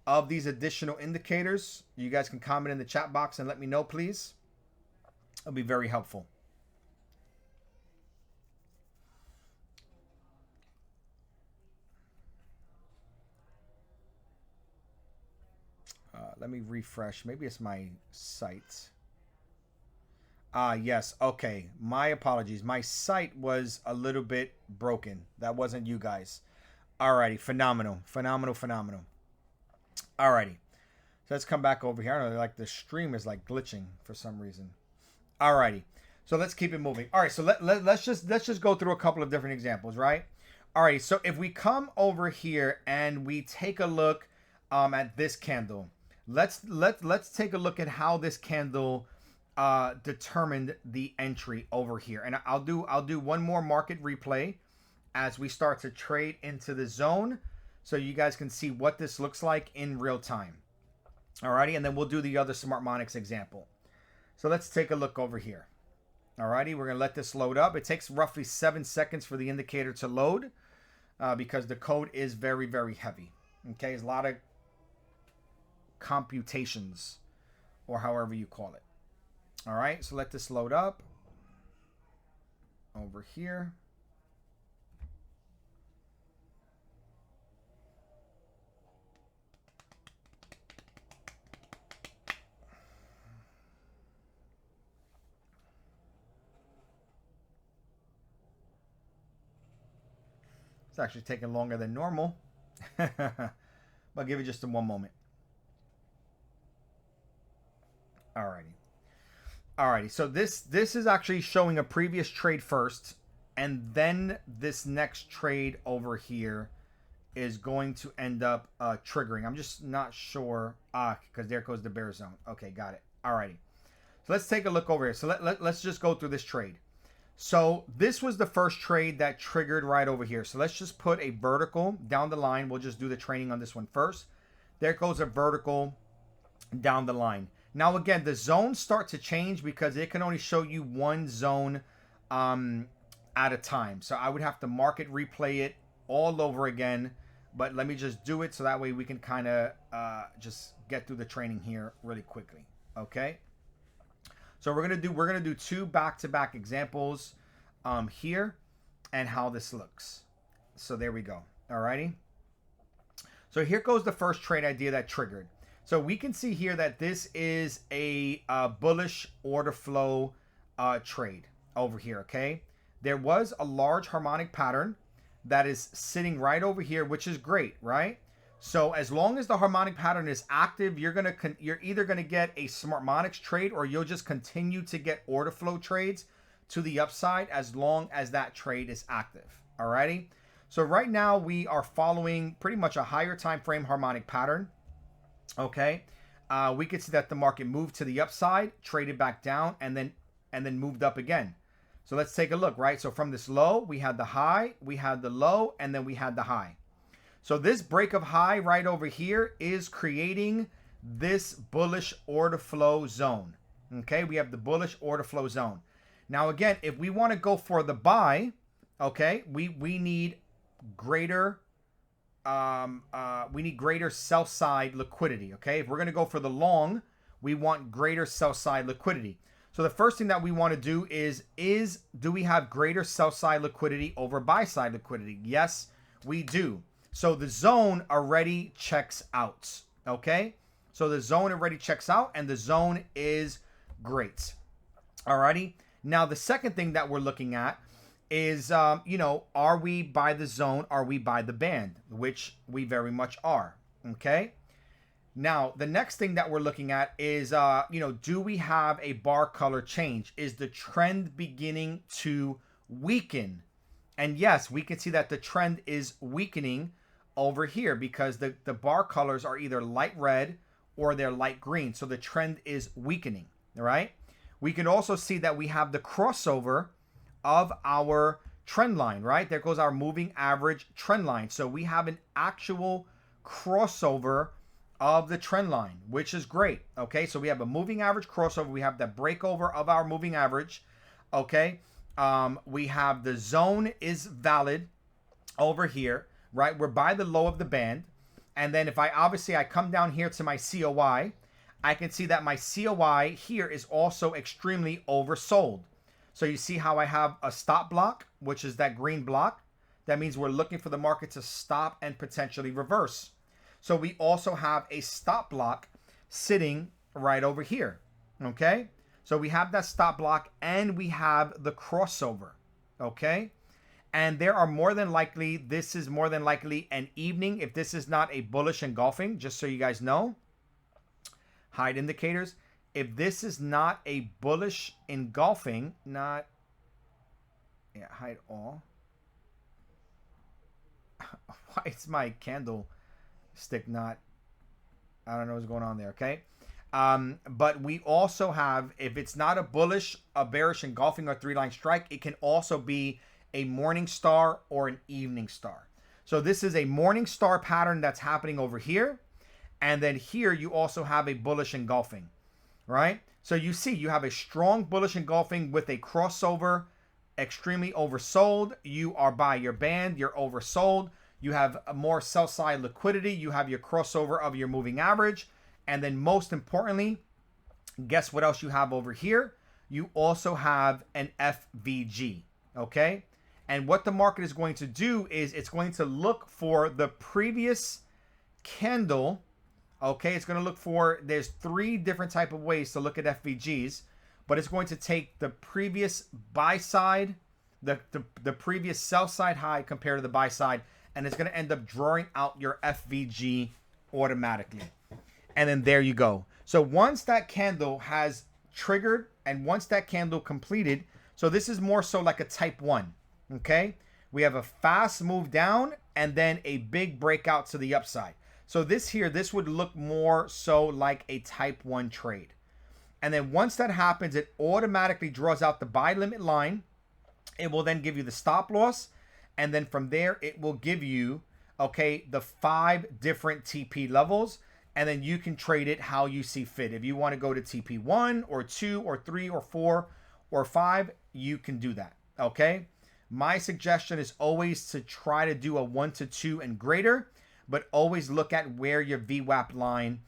of these additional indicators? You guys can comment in the chat box and let me know, please. It'll be very helpful. Let me refresh. Maybe it's my site. Yes. Okay. My apologies. My site was a little bit broken. That wasn't you guys. Alrighty. Phenomenal. Phenomenal. Phenomenal. Alrighty. So let's come back over here. I don't know, like the stream is like glitching for some reason. Alrighty. So let's keep it moving. Alright, so let's just go through a couple of different examples, right? Alright, so if we come over here and we take a look at this candle, let's take a look at how this candle determined the entry over here. And I'll do one more market replay as we start to trade into the zone, so you guys can see what this looks like in real time. Alrighty, and then we'll do the other Smartmonics example. So let's take a look over here. Alrighty, we're gonna let this load up. It takes roughly 7 seconds for the indicator to load because the code is very, very heavy. Okay, there's a lot of computations, or however you call it. Alright, so let this load up over here. It's actually taking longer than normal. But I'll give it just in one moment. Alrighty, so this is actually showing a previous trade first, and then this next trade over here is going to end up triggering. I'm just not sure. Because there goes the bear zone. Okay, got it. Alrighty. So let's take a look over here. So let's just go through this trade. So this was the first trade that triggered right over here. So let's just put a vertical down the line. We'll just do the training on this one first. There goes a vertical down the line. Now, again, the zones start to change because it can only show you one zone at a time. So I would have to market replay it all over again. But let me just do it so that way we can kind of just get through the training here really quickly. Okay. So we're gonna do two back-to-back examples here and how this looks. So there we go. Alrighty. So here goes the first trade idea that triggered. So we can see here that this is a bullish order flow trade. over here, okay? There was a large harmonic pattern that is sitting right over here, which is great, right? So as long as the harmonic pattern is active, you're either gonna get a Smartmonics trade, or you'll just continue to get order flow trades to the upside as long as that trade is active. Alrighty. So right now we are following pretty much a higher time frame harmonic pattern. Okay. We could see that the market moved to the upside, traded back down, and then moved up again. So let's take a look, right? So from this low, we had the high, we had the low, and then we had the high. So this break of high right over here is creating this bullish order flow zone. Okay, we have the bullish order flow zone. Now again, if we want to go for the buy, okay, we need greater sell side liquidity. Okay, if we're going to go for the long, we want greater sell side liquidity. So the first thing that we want to do is do we have greater sell side liquidity over buy side liquidity? Yes, we do. So the zone already checks out. Okay, so the zone already checks out, and the zone is great. Alrighty. Now the second thing that we're looking at is, are we by the zone? Are we by the band? Which we very much are. Okay. Now, the next thing that we're looking at is, do we have a bar color change? Is the trend beginning to weaken? And yes, we can see that the trend is weakening over here because the bar colors are either light red or they're light green. So the trend is weakening. All right. We can also see that we have the crossover of our trend line, right? There goes our moving average trend line. So we have an actual crossover of the trend line, which is great. Okay, so we have a moving average crossover. We have the breakover of our moving average. Okay, we have the zone is valid over here, right? We're by the low of the band. And then if I come down here to my COI, I can see that my COI here is also extremely oversold. So you see how I have a stop block, which is that green block. That means we're looking for the market to stop and potentially reverse. So we also have a stop block sitting right over here. Okay. So we have that stop block and we have the crossover. Okay. And this is more than likely an evening. If this is not a bullish engulfing, just so you guys know, hide indicators. If this is not a bullish engulfing, hide all. Why is my candlestick not? I don't know what's going on there. Okay. But we also have, if it's not a bearish engulfing or three line strike, it can also be a morning star or an evening star. So this is a morning star pattern that's happening over here. And then here you also have a bullish engulfing, right? So you see you have a strong bullish engulfing with a crossover, extremely oversold. You are by your band, you're oversold. You have a more sell side liquidity. You have your crossover of your moving average. And then most importantly, guess what else you have over here? You also have an FVG, okay? And what the market is going to do is it's going to look for the previous candle. Okay, it's going to look for, there's three different type of ways to look at FVGs, but it's going to take the previous buy side, the previous sell side high compared to the buy side, and it's going to end up drawing out your FVG automatically. And then there you go. So once that candle has triggered and once that candle completed, so this is more so like a type 1, okay? We have a fast move down and then a big breakout to the upside. So this would look more so like a type 1 trade. And then once that happens, it automatically draws out the buy limit line. It will then give you the stop loss. And then from there, it will give you, okay, the 5 different TP levels. And then you can trade it how you see fit. If you want to go to TP 1 or 2 or 3 or 4 or 5, you can do that, okay? My suggestion is always to try to do a 1 to 2 and greater, but always look at where your VWAP line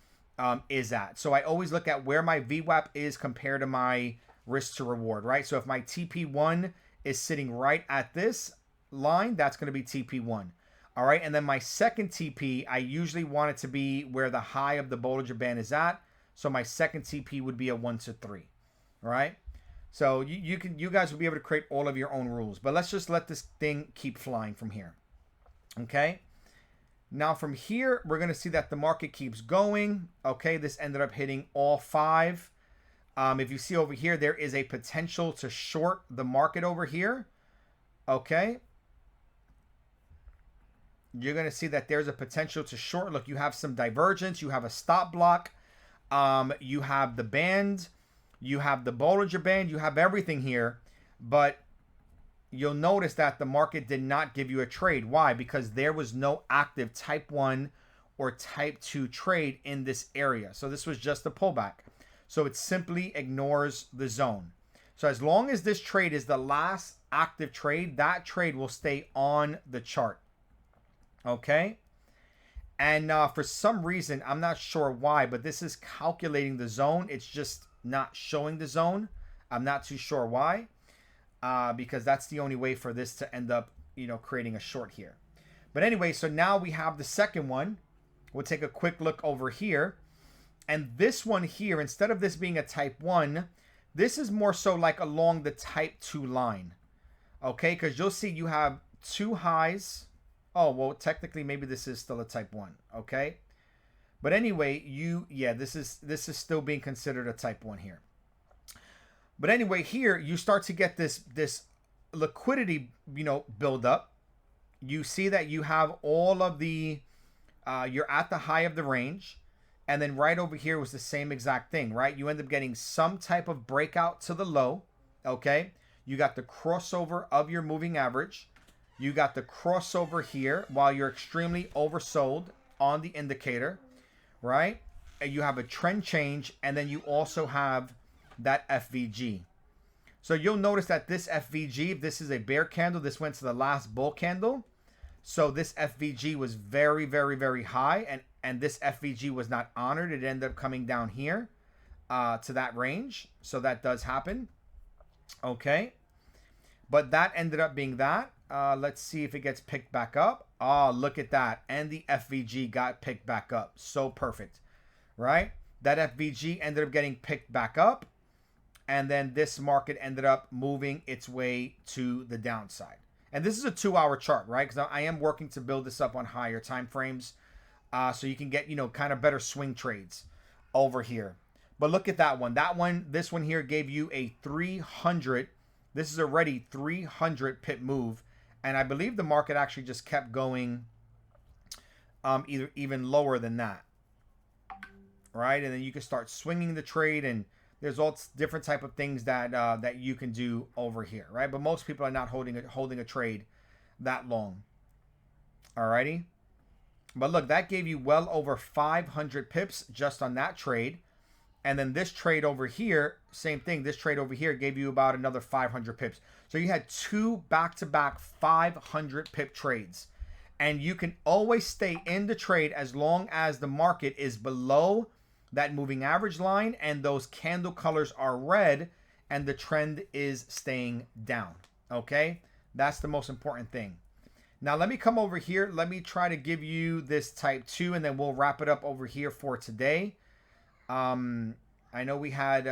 is at. So I always look at where my VWAP is compared to my risk to reward, right? So if my TP1 is sitting right at this line, that's going to be TP1. All right, and then my second TP, I usually want it to be where the high of the Bollinger Band is at. So my second TP would be a 1 to 3. All right. So you guys will be able to create all of your own rules. But let's just let this thing keep flying from here. Okay. Now from here, we're going to see that the market keeps going. Okay, this ended up hitting all five. If you see over here, there is a potential to short the market over here. Okay. You're going to see that there's a potential to short. Look, you have some divergence. You have a stop block. You have the band. You have the Bollinger Band. You have everything here. But you'll notice that the market did not give you a trade. Why? Because there was no active type 1 or type 2 trade in this area. So this was just a pullback. So it simply ignores the zone. So as long as this trade is the last active trade, that trade will stay on the chart. Okay? And for some reason, I'm not sure why, but this is calculating the zone. It's just not showing the zone. I'm not too sure why. Because that's the only way for this to end up, creating a short here. But anyway, so now we have the second one. We'll take a quick look over here. And this one here, instead of this being a type 1, this is more so like along the type 2 line. Okay, because you'll see you have two highs. Oh, well, technically, maybe this is still a type 1. Okay. But anyway, this is still being considered a type 1 here. But anyway, here you start to get this liquidity, build up. You see that you have all of the, you're at the high of the range. And then right over here was the same exact thing, right? You end up getting some type of breakout to the low, okay? You got the crossover of your moving average. You got the crossover here while you're extremely oversold on the indicator, right? And you have a trend change, and then you also have that FVG. So you'll notice that this FVG, if this is a bear candle, this went to the last bull candle. So this FVG was very, very, very high, and this FVG was not honored. It ended up coming down here to that range. So that does happen. Okay. But that ended up being that. Let's see if it gets picked back up. Oh, look at that. And the FVG got picked back up. So perfect. Right? That FVG ended up getting picked back up. And then this market ended up moving its way to the downside. And this is a 2-hour chart, right? Because I am working to build this up on higher time frames. So you can get, kind of better swing trades over here. But look at that one. This one here gave you a 300. This is already 300 pip move. And I believe the market actually just kept going even lower than that. Right? And then you can start swinging the trade, and there's all different type of things that you can do over here, right? But most people are not holding a trade that long. Alrighty. But look, that gave you well over 500 pips just on that trade. And then this trade over here, same thing. This trade over here gave you about another 500 pips. So you had two back-to-back 500 pip trades. And you can always stay in the trade as long as the market is below that moving average line and those candle colors are red and the trend is staying down. Okay, that's the most important thing. Now let me come over here. Let me try to give you this type 2, and then we'll wrap it up over here for today. I know we had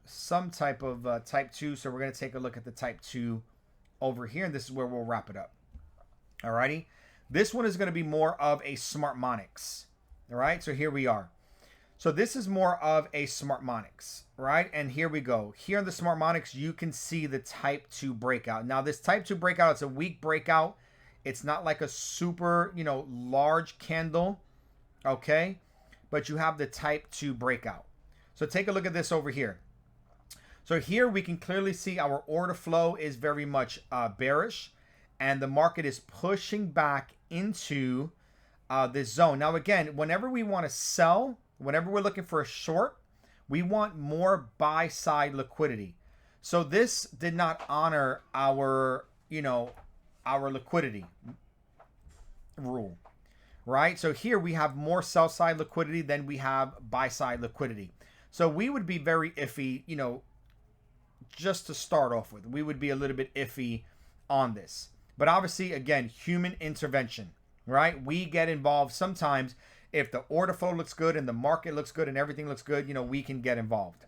some type of type 2, so we're going to take a look at the type 2 over here, and this is where we'll wrap it up. Alrighty, this one is going to be more of a Smartmonics. All right, so here we are. So this is more of a Smartmonics, right? And here we go. Here in the Smartmonics, you can see the type 2 breakout. Now this type 2 breakout, it's a weak breakout. It's not like a super, large candle, okay? But you have the type 2 breakout. So take a look at this over here. So here we can clearly see our order flow is very much bearish, and the market is pushing back into this zone. Now again, whenever we want to sell, whenever we're looking for a short, we want more buy side liquidity. So this did not honor our, our liquidity rule, right? So here we have more sell side liquidity than we have buy side liquidity. So we would be very iffy, just to start off with. We would be a little bit iffy on this. But obviously, again, human intervention, right? We get involved sometimes. If the order flow looks good and the market looks good and everything looks good, we can get involved.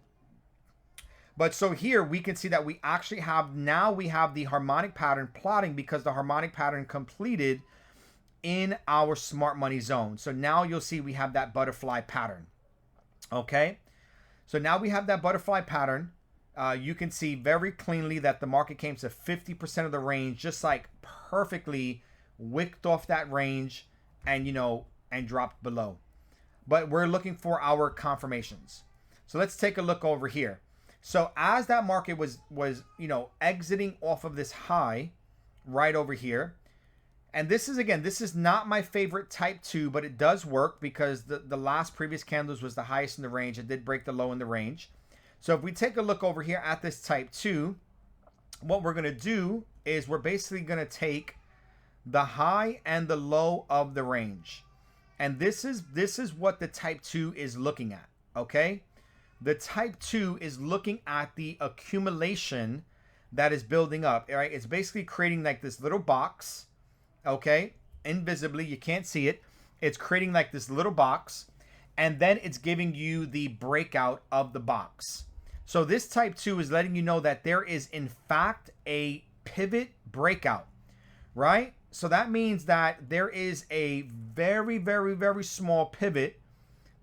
But so here we can see that we actually have, now we have the harmonic pattern plotting because the harmonic pattern completed in our smart money zone. So now you'll see we have that butterfly pattern. Okay. So now we have that butterfly pattern. You can see very cleanly that the market came to 50% of the range, just like perfectly wicked off that range and, and dropped below. But we're looking for our confirmations. So let's take a look over here. So as that market was exiting off of this high right over here, and this is, again, this is not my favorite type 2, but it does work because the last previous candles was the highest in the range. It did break the low in the range. So if we take a look over here at this type 2, what we're going to do is we're basically going to take the high and the low of the range. And this is what the type 2 is looking at, okay? The type 2 is looking at the accumulation that is building up, right? It's basically creating like this little box, okay? Invisibly, you can't see it. It's creating like this little box, and then it's giving you the breakout of the box. So this type 2 is letting you know that there is in fact a pivot breakout, right? So that means that there is a very, very, very small pivot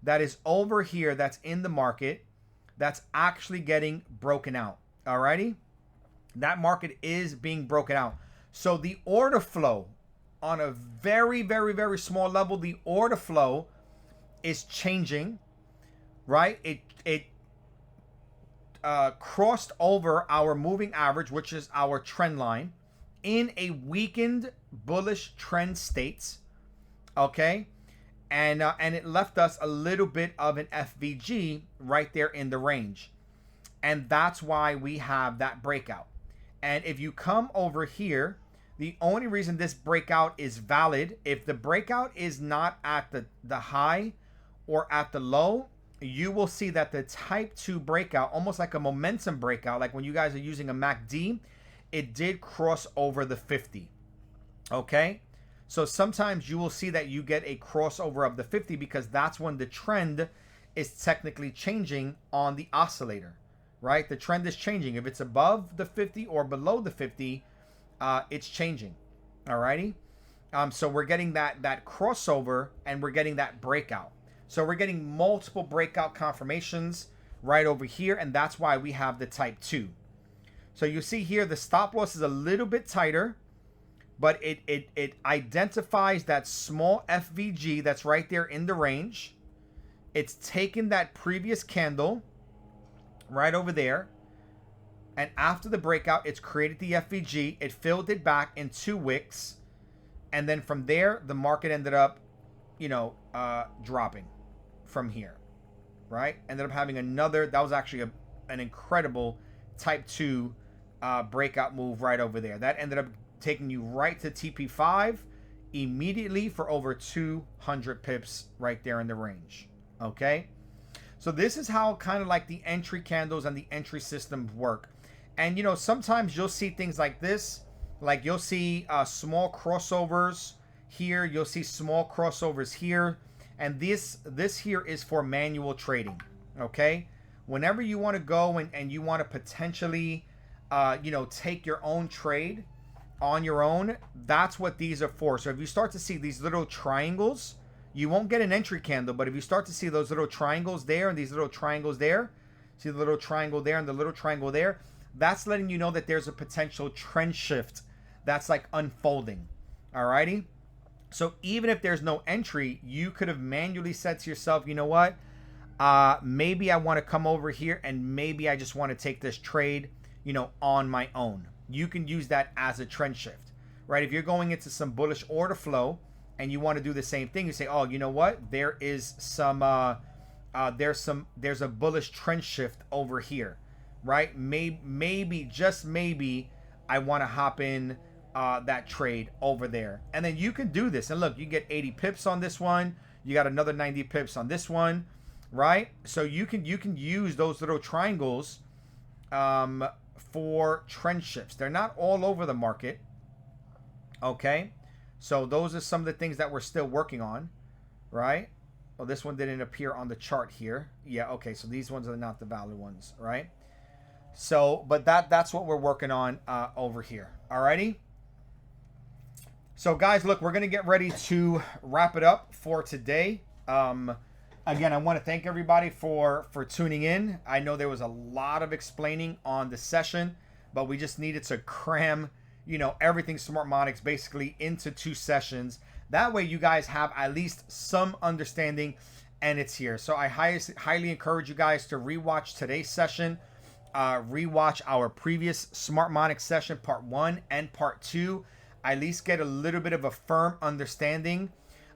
that is over here that's in the market that's actually getting broken out. Alrighty? That market is being broken out. So the order flow on a very, very, very small level, the order flow is changing, right? It crossed over our moving average, which is our trend line, in a weakened bullish trend states, okay? And it left us a little bit of an FVG right there in the range. And that's why we have that breakout. And if you come over here, the only reason this breakout is valid, if the breakout is not at the high or at the low, you will see that the type 2 breakout, almost like a momentum breakout, like when you guys are using a MACD, it did cross over the 50. Okay? So sometimes you will see that you get a crossover of the 50 because that's when the trend is technically changing on the oscillator, right? The trend is changing. If it's above the 50 or below the 50, it's changing. Alrighty? So we're getting that crossover and we're getting that breakout. So we're getting multiple breakout confirmations right over here, and that's why we have the type 2. So you see here the stop loss is a little bit tighter, but it identifies that small FVG that's right there in the range. It's taken that previous candle right over there, and after the breakout, it's created the FVG. It filled it back in 2 wicks, and then from there, the market ended up, dropping from here, right? Ended up having another, that was actually an incredible type 2 breakout move right over there. That ended up taking you right to TP5 immediately for over 200 pips right there in the range, okay? So this is how kind of like the entry candles and the entry systems work. And, sometimes you'll see things like this, like you'll see small crossovers here, you'll see small crossovers here, and this here is for manual trading, okay? Whenever you want to go and you want to potentially, take your own trade on your own, that's what these are for. So if you start to see these little triangles, you won't get an entry candle, but if you start to see those little triangles there and these little triangles there, see the little triangle there and the little triangle there, that's letting you know that there's a potential trend shift that's like unfolding. Alrighty? So even if there's no entry, you could have manually said to yourself, you know what? Maybe I want to come over here and maybe I just want to take this trade, on my own. You can use that as a trend shift, right? If you're going into some bullish order flow and you want to do the same thing, you say, oh, you know what? There is some, there's a bullish trend shift over here, right? Maybe, just maybe, I want to hop in that trade over there. And then you can do this. And look, you get 80 pips on this one. You got another 90 pips on this one, right? So you can use those little triangles for trend shifts. They're not all over the market, okay? So those are some of the things that we're still working on, right? Well, this one didn't appear on the chart here. Yeah, okay, so these ones are not the valid ones, right? So, but that's what we're working on over here. Alrighty. So, guys, look, we're gonna get ready to wrap it up for today. Again, I want to thank everybody for tuning in. I know there was a lot of explaining on the session, but we just needed to cram, everything Smartmonics basically into 2 sessions. That way, you guys have at least some understanding, and it's here. So I highly encourage you guys to rewatch today's session, rewatch our previous Smartmonics session, part 1 and part 2. At least get a little bit of a firm understanding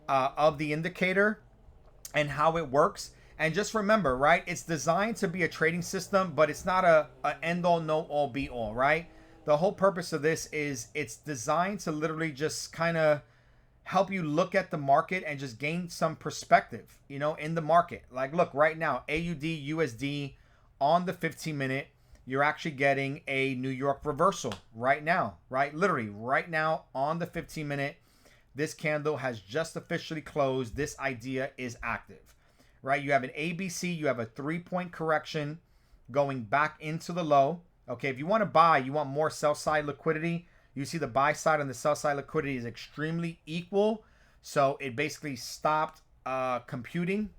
of the indicator and how it works. And just remember, right, it's designed to be a trading system, but it's not a end all, no all, be all, right? The whole purpose of this is it's designed to literally just kind of help you look at the market and just gain some perspective, in the market. Like, look, right now, AUD, USD on the 15-minute, you're actually getting a New York reversal right now, right? Literally right now on the 15-minute, this candle has just officially closed. This idea is active, right? You have an ABC, you have a 3-point correction going back into the low. Okay, if you want to buy, you want more sell side liquidity. You see the buy side and the sell side liquidity is extremely equal. So it basically stopped computing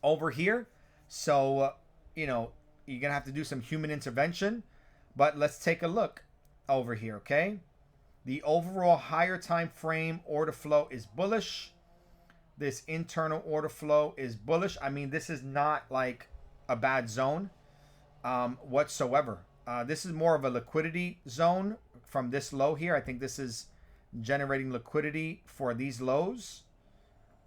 over here. So, you're going to have to do some human intervention. But let's take a look over here, okay? The overall higher time frame order flow is bullish. This internal order flow is bullish. I mean, this is not like a bad zone whatsoever. This is more of a liquidity zone from this low here. I think this is generating liquidity for these lows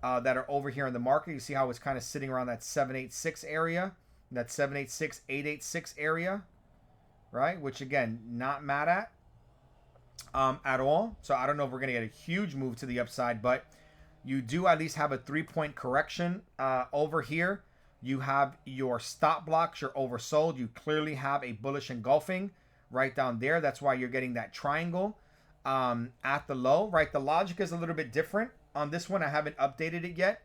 that are over here in the market. You see how it's kind of sitting around that 786 area, that 786, 886 area, right? Which again, not mad at all. So I don't know if we're going to get a huge move to the upside, but you do at least have a 3-point correction over here. You have your stop blocks, you're oversold. You clearly have a bullish engulfing right down there. That's why you're getting that triangle at the low, right? The logic is a little bit different on this one. I haven't updated it yet,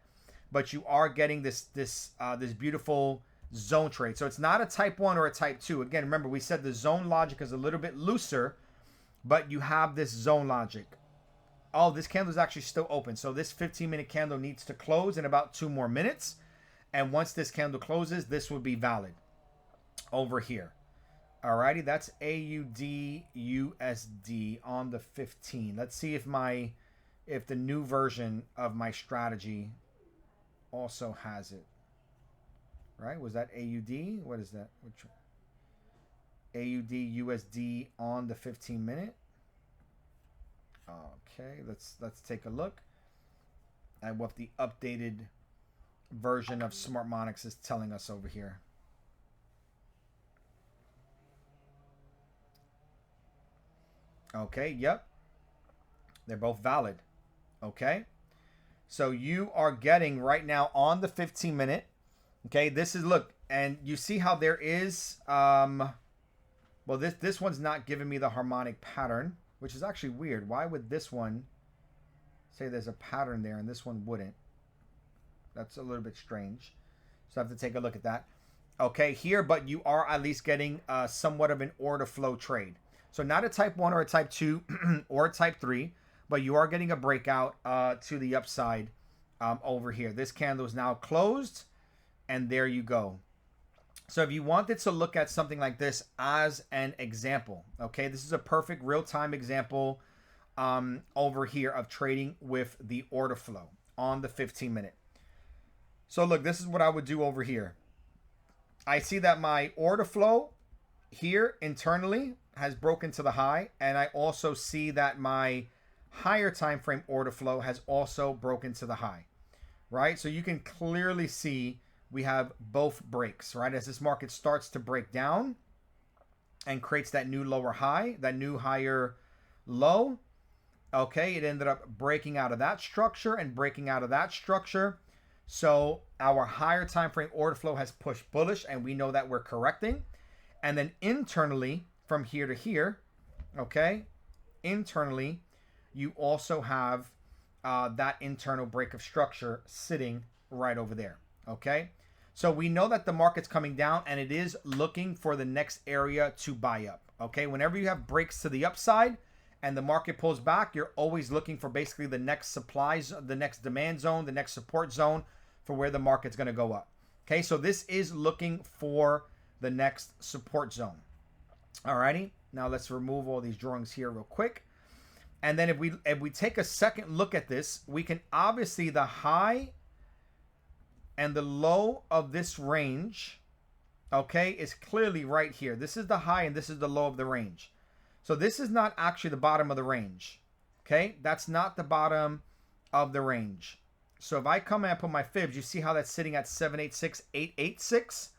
but you are getting this beautiful zone trade. So it's not a type 1 or a type 2. Again, remember we said the zone logic is a little bit looser, but you have this zone logic. Oh, this candle is actually still open. So this 15-minute candle needs to close in about 2 more minutes. And once this candle closes, this will be valid over here. Alrighty, that's AUD USD on the 15. Let's see if the new version of my strategy also has it. Right? Was that AUD? What is that? AUD USD on the 15-minute. Okay, let's take a look at what the updated version of Smartmonics is telling us over here. Okay, yep. They're both valid. Okay. So you are getting right now on the 15-minute. Okay, this is, look, and you see how there is, well, this one's not giving me the harmonic pattern, which is actually weird. Why would this one say there's a pattern there and this one wouldn't? That's a little bit strange. So I have to take a look at that. Okay, here, but you are at least getting somewhat of an order flow trade. So not a type 1 or a type 2 or a type 3, but you are getting a breakout to the upside over here. This candle is now closed, and there you go. So if you wanted to look at something like this as an example, okay, this is a perfect real-time example over here of trading with the order flow on the 15-minute. So look, this is what I would do over here. I see that my order flow here internally has broken to the high, and I also see that my higher time frame order flow has also broken to the high, right? So you can clearly see we have both breaks, right? As this market starts to break down and creates that new lower high, that new higher low, okay, it ended up breaking out of that structure and breaking out of that structure. So our higher time frame order flow has pushed bullish, and we know that we're correcting. And then internally, from here to here, okay, internally, you also have that internal break of structure sitting right over there, okay? So we know that the market's coming down and it is looking for the next area to buy up. Okay, whenever you have breaks to the upside and the market pulls back, you're always looking for basically the next supplies, the next demand zone, the next support zone for where the market's going to go up. Okay, so this is looking for the next support zone. Alrighty, now let's remove all these drawings here real quick. And then if we take a second look at this, we can obviously the high and the low of this range, okay, is clearly right here. This is the high and this is the low of the range. So this is not actually the bottom of the range. Okay, that's not the bottom of the range. So if I come and put my fibs, you see how that's sitting at 786, 886.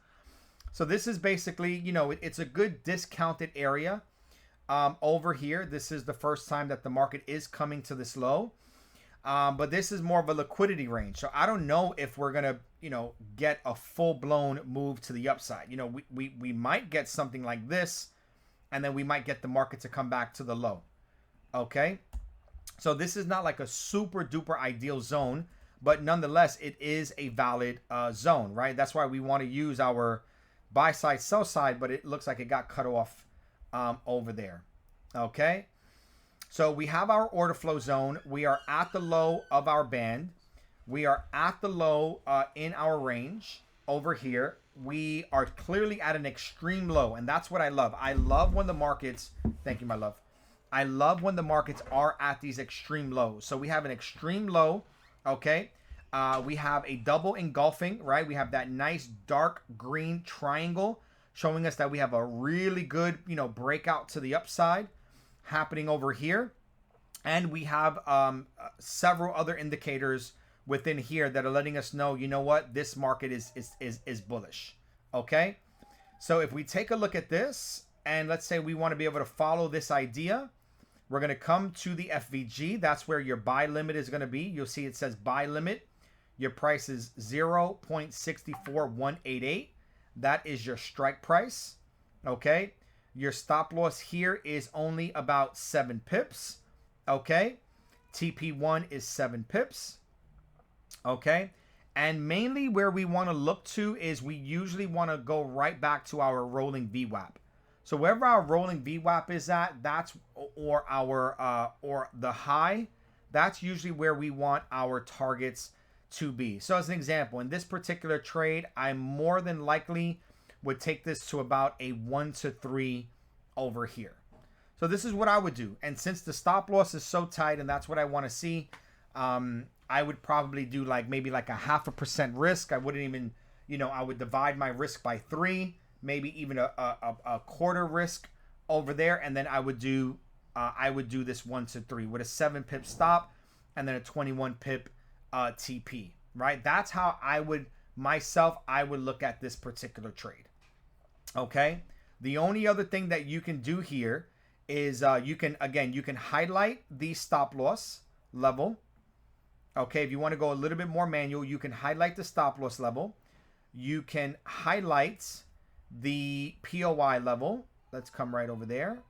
So this is basically, you know, it's a good discounted area over here. This is the first time that the market is coming to this low. But this is more of a liquidity range. So I don't know if we're going to, you know, get a full-blown move to the upside. You know, we might get something like this, and then we might get the market to come back to the low. Okay? So this is not like a super-duper ideal zone, but nonetheless, it is a valid zone, right? That's why we want to use our buy side, sell side, but it looks like it got cut off over there. Okay? So we have our order flow zone. We are at the low of our band. We are at the low in our range over here. We are clearly at an extreme low, and that's what I love. I love when the markets, thank you, my love. I love when the markets are at these extreme lows. So we have an extreme low, okay? We have a double engulfing, right? We have that nice dark green triangle showing us that we have a really good, you know, breakout to the upside happening over here. And we have several other indicators within here that are letting us know, you know what, this market is bullish. Okay, so if we take a look at this, and let's say we want to be able to follow this idea, we're going to come to the FVG. That's where your buy limit is going to be. You'll see it says buy limit. Your price is 0.64188. That is your strike price. Okay, your stop loss here is only about 7 pips. Okay, TP1 is 7 pips. Okay, and mainly where we want to look to is we usually want to go right back to our rolling VWAP. So wherever our rolling VWAP is at, that's or the high, that's usually where we want our targets to be. So as an example, in this particular trade, I more than likely would take this to about a 1 to 3 over here. So this is what I would do. And since the stop loss is so tight and that's what I want to see, I would probably do like maybe like a 0.5% risk. I wouldn't even, you know, I would divide my risk by 3, maybe even a quarter risk over there. And then I would do this 1 to 3 with a 7 pip stop and then a 21 pip TP, right? That's how I would look at this particular trade. Okay. The only other thing that you can do here is you can highlight the stop loss level. Okay, if you want to go a little bit more manual, you can highlight the stop loss level. You can highlight the POI level. Let's come right over there.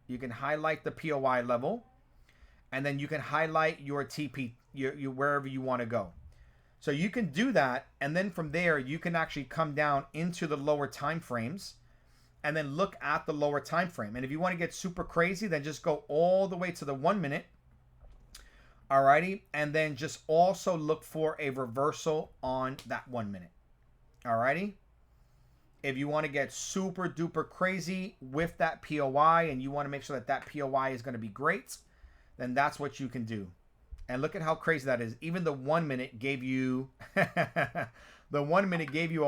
You can highlight the POI level, and then you can highlight your TP, your wherever you want to go. So you can do that, and then from there you can actually come down into the lower time frames and then look at the lower time frame. And if you want to get super crazy, then just go all the way to the 1 minute. Alrighty, and then just also look for a reversal on that 1 minute. Alrighty. If you want to get super duper crazy with that POI and you want to make sure that that POI is going to be great, then that's what you can do. And look at how crazy that is. Even the 1 minute gave you a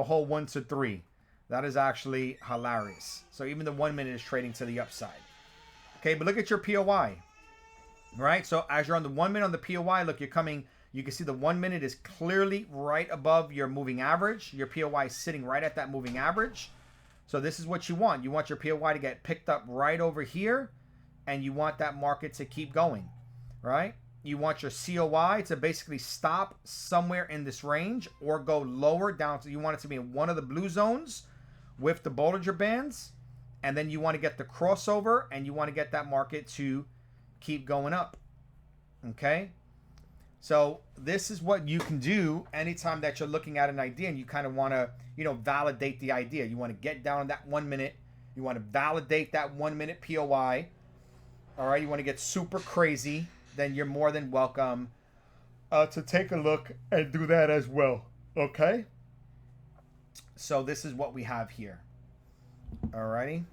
whole 1 to 3. That is actually hilarious. So even the 1 minute is trading to the upside. Okay, but look at your POI. Right? So as you're on the 1 minute on the POI, look, you can see the 1 minute is clearly right above your moving average. Your POI is sitting right at that moving average. So this is what you want. You want your POI to get picked up right over here, and you want that market to keep going, right? You want your COI to basically stop somewhere in this range or go lower down. So you want it to be in one of the blue zones with the Bollinger Bands, and then you want to get the crossover, and you want to get that market to keep going up. Okay, So this is what you can do anytime that you're looking at an idea and you kind of want to, validate the idea. You want to get down on that 1 minute. You want to validate that 1 minute POI. All right. You want to get super crazy. Then you're more than welcome to take a look and do that as well. Okay. So this is what we have here. All righty.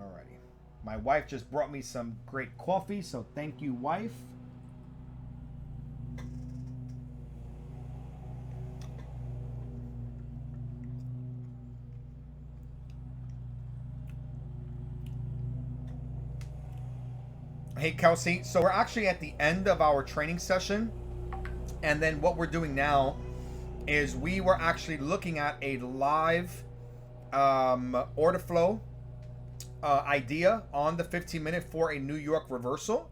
Alrighty. My wife just brought me some great coffee, so thank you, wife. Hey, Kelsey. So we're actually at the end of our training session. And then what we're doing now is we were actually looking at a live order flow idea on the 15-minute for a New York reversal.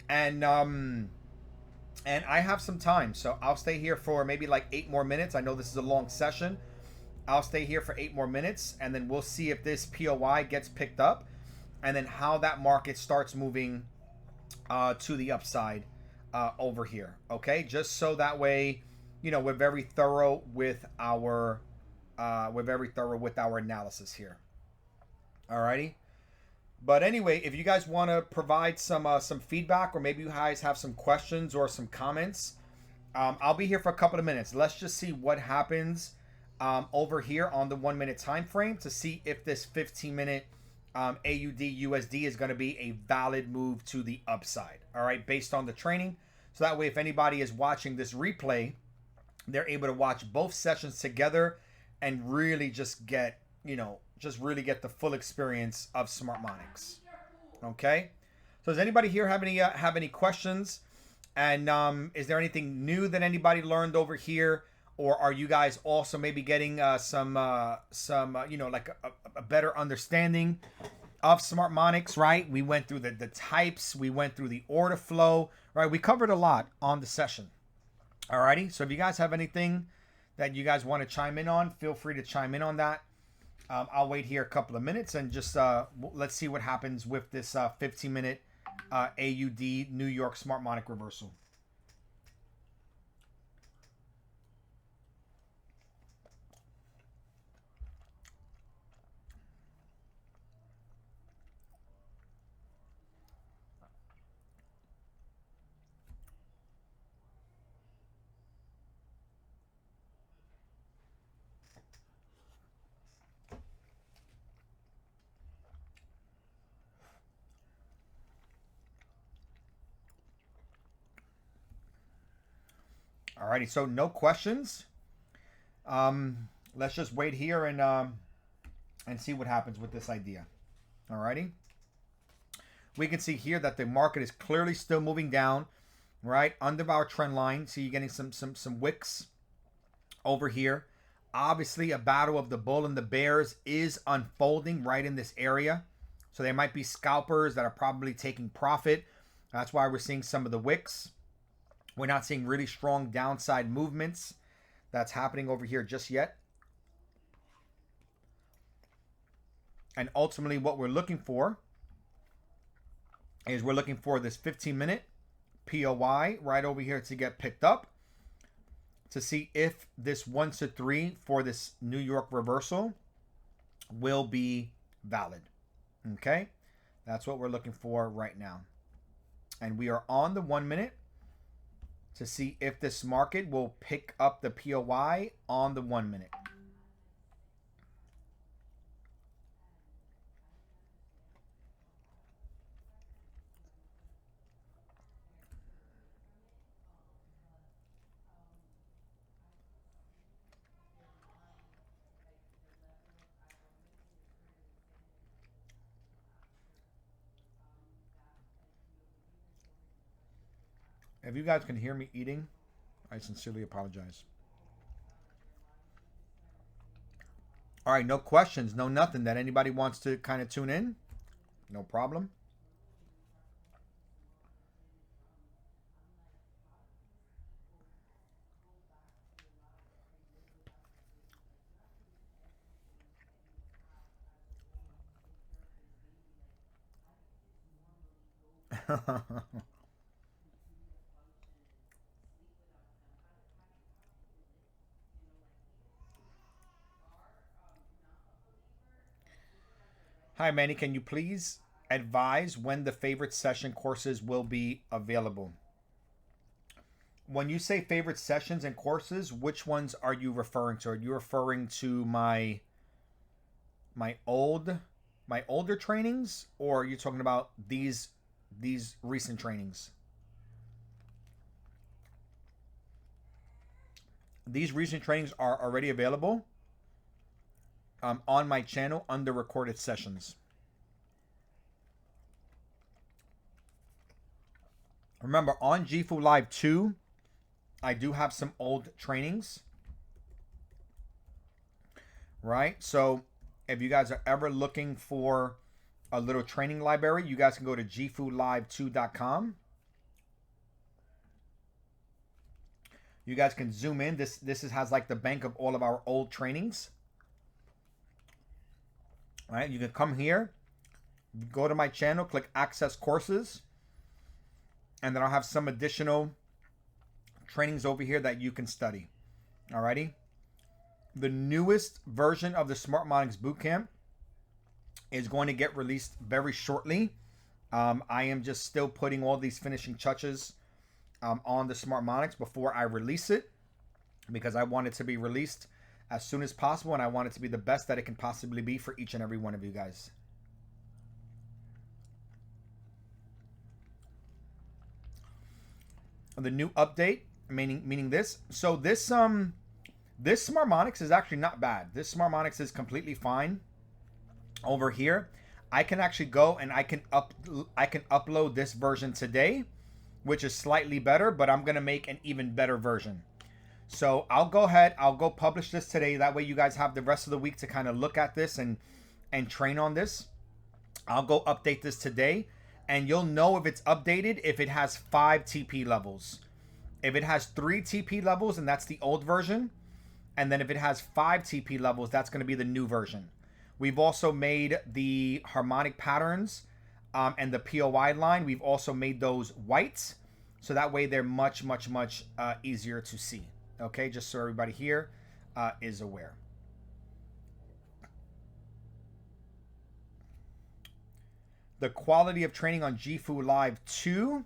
And I have some time, so I'll stay here for maybe like 8 more minutes. I know this is a long session. I'll stay here for 8 more minutes, and then we'll see if this POI gets picked up, and then how that market starts moving to the upside over here. Okay, just so that way, we're very thorough with our analysis here. Alrighty. But anyway, if you guys want to provide some feedback, or maybe you guys have some questions or some comments, I'll be here for a couple of minutes. Let's just see what happens over here on the 1 minute time frame to see if this 15-minute AUD USD is going to be a valid move to the upside. All right, based on the training. So that way, if anybody is watching this replay, they're able to watch both sessions together and really just get, really get the full experience of Smartmonics. Okay. So does anybody here have any questions? And is there anything new that anybody learned over here? Or are you guys also maybe getting some like a better understanding of Smartmonics, right? We went through the types. We went through the order flow, right? We covered a lot on the session. Alrighty. So if you guys have anything that you guys want to chime in on, feel free to chime in on that. I'll wait here a couple of minutes and just let's see what happens with this 15-minute AUD New York Smartmonic reversal. Alrighty, so no questions. Let's just wait here and see what happens with this idea. Alrighty. We can see here that the market is clearly still moving down, right under our trend line. So you're getting some wicks over here. Obviously, a battle of the bull and the bears is unfolding right in this area. So there might be scalpers that are probably taking profit. That's why we're seeing some of the wicks. We're not seeing really strong downside movements that's happening over here just yet. And ultimately what we're looking for is we're looking for this 15-minute POI right over here to get picked up to see if this 1 to 3 for this New York reversal will be valid. Okay, that's what we're looking for right now. And we are on the 1 minute to see if this market will pick up the POI on the 1 minute. If you guys can hear me eating, I sincerely apologize. All right, no questions, no nothing that anybody wants to kind of tune in. No problem. Hi, Manny. Can you please advise when the favorite session courses will be available? When you say favorite sessions and courses, which ones are you referring to? Are you referring to my old my older trainings, or are you talking about these recent trainings? These recent trainings are already available on my channel under recorded sessions. Remember, on GFU Live 2, I do have some old trainings, right? So if you guys are ever looking for a little training library, you guys can go to gfulive2.com. You guys can zoom in. Has like the bank of all of our old trainings. All right, you can come here, go to my channel, click access courses, and then I'll have some additional trainings over here that you can study. Alrighty. The newest version of the Smartmonics Bootcamp is going to get released very shortly. I am just still putting all these finishing touches on the Smartmonics before I release it, because I want it to be released as soon as possible, and I want it to be the best that it can possibly be for each and every one of you guys. The new update, meaning this. So this Smartmonics is actually not bad. This Smartmonics is completely fine. Over here, I can actually go and I can upload this version today, which is slightly better, but I'm gonna make an even better version. So I'll go ahead, I'll go publish this today. That way you guys have the rest of the week to kind of look at this and train on this. I'll go update this today, and you'll know if it's updated if it has 5 TP levels. If it has 3 TP levels, and that's the old version. And then if it has 5 TP levels, that's going to be the new version. We've also made the harmonic patterns and the POI line. We've also made those white, so that way they're much easier to see. Okay, just so everybody here is aware. The quality of training on GFU Live 2.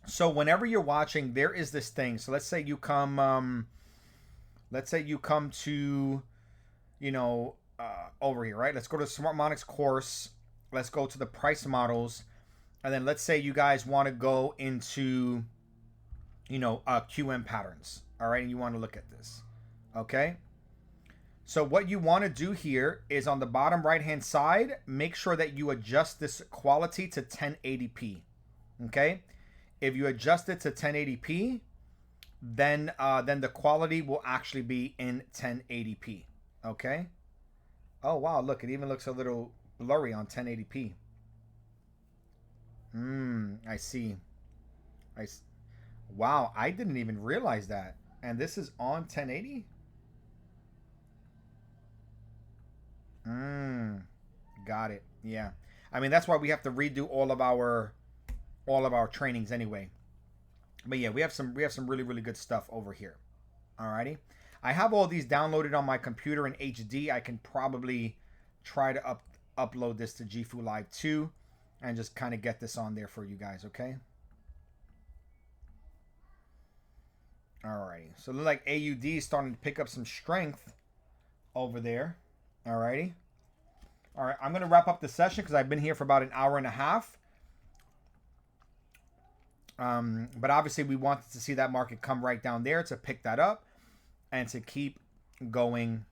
So whenever you're watching, there is this thing. So let's say you come to, over here, right? Let's go to the Smartmonics course. Let's go to the price models. And then let's say you guys want to go into, QM patterns. All right. And you want to look at this. Okay. So what you want to do here is on the bottom right-hand side, make sure that you adjust this quality to 1080p. Okay. If you adjust it to 1080p, then the quality will actually be in 1080p. Okay. Oh wow, look, it even looks a little blurry on 1080p. I see. Wow, I didn't even realize that. And this is on 1080? Got it. Yeah. I mean, that's why we have to redo all of our trainings anyway. But yeah, we have some really good stuff over here. Alrighty. I have all these downloaded on my computer in HD. I can probably try to upload this to GFU Live 2 and just kind of get this on there for you guys, okay? Alrighty. So it looks like AUD is starting to pick up some strength over there. Alrighty. Alright, I'm going to wrap up the session because I've been here for about an hour and a half. But obviously we wanted to see that market come right down there to pick that up and to keep going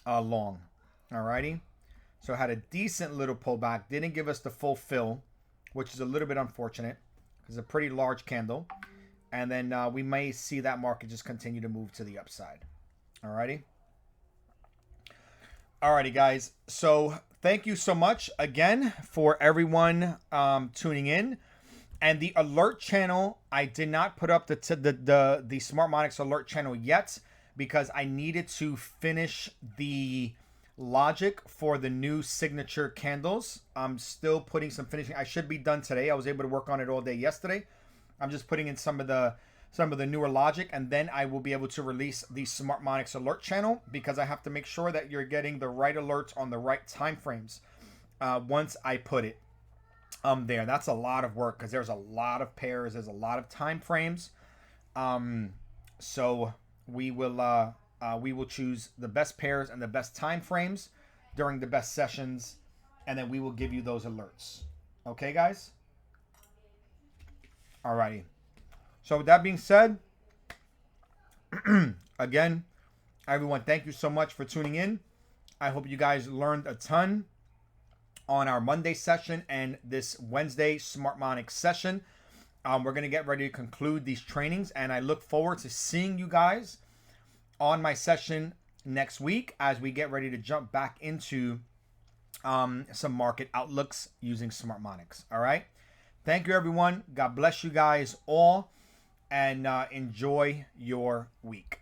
long. Alrighty. So it had a decent little pullback. Didn't give us the full fill, which is a little bit unfortunate because it's a pretty large candle. And then we may see that market just continue to move to the upside. Alrighty. Alrighty, guys. So thank you so much again for everyone tuning in. And the alert channel, I did not put up the Smartmonics alert channel yet because I needed to finish the logic for the new signature candles. I'm still putting some finishing. I should be done today. I was able to work on it all day yesterday. I'm just putting in some of the newer logic, and then I will be able to release the Smartmonics alert channel, because I have to make sure that you're getting the right alerts on the right time frames once I put it there. That's a lot of work, because there's a lot of pairs, there's a lot of time frames. So we will choose the best pairs and the best time frames during the best sessions, and then we will give you those alerts. Okay, guys? Alrighty. So with that being said, again, everyone, thank you so much for tuning in. I hope you guys learned a ton on our Monday session and this Wednesday Smartmonics session. We're going to get ready to conclude these trainings, and I look forward to seeing you guys on my session next week as we get ready to jump back into some market outlooks using Smartmonics. All right. Thank you, everyone. God bless you guys all, and enjoy your week.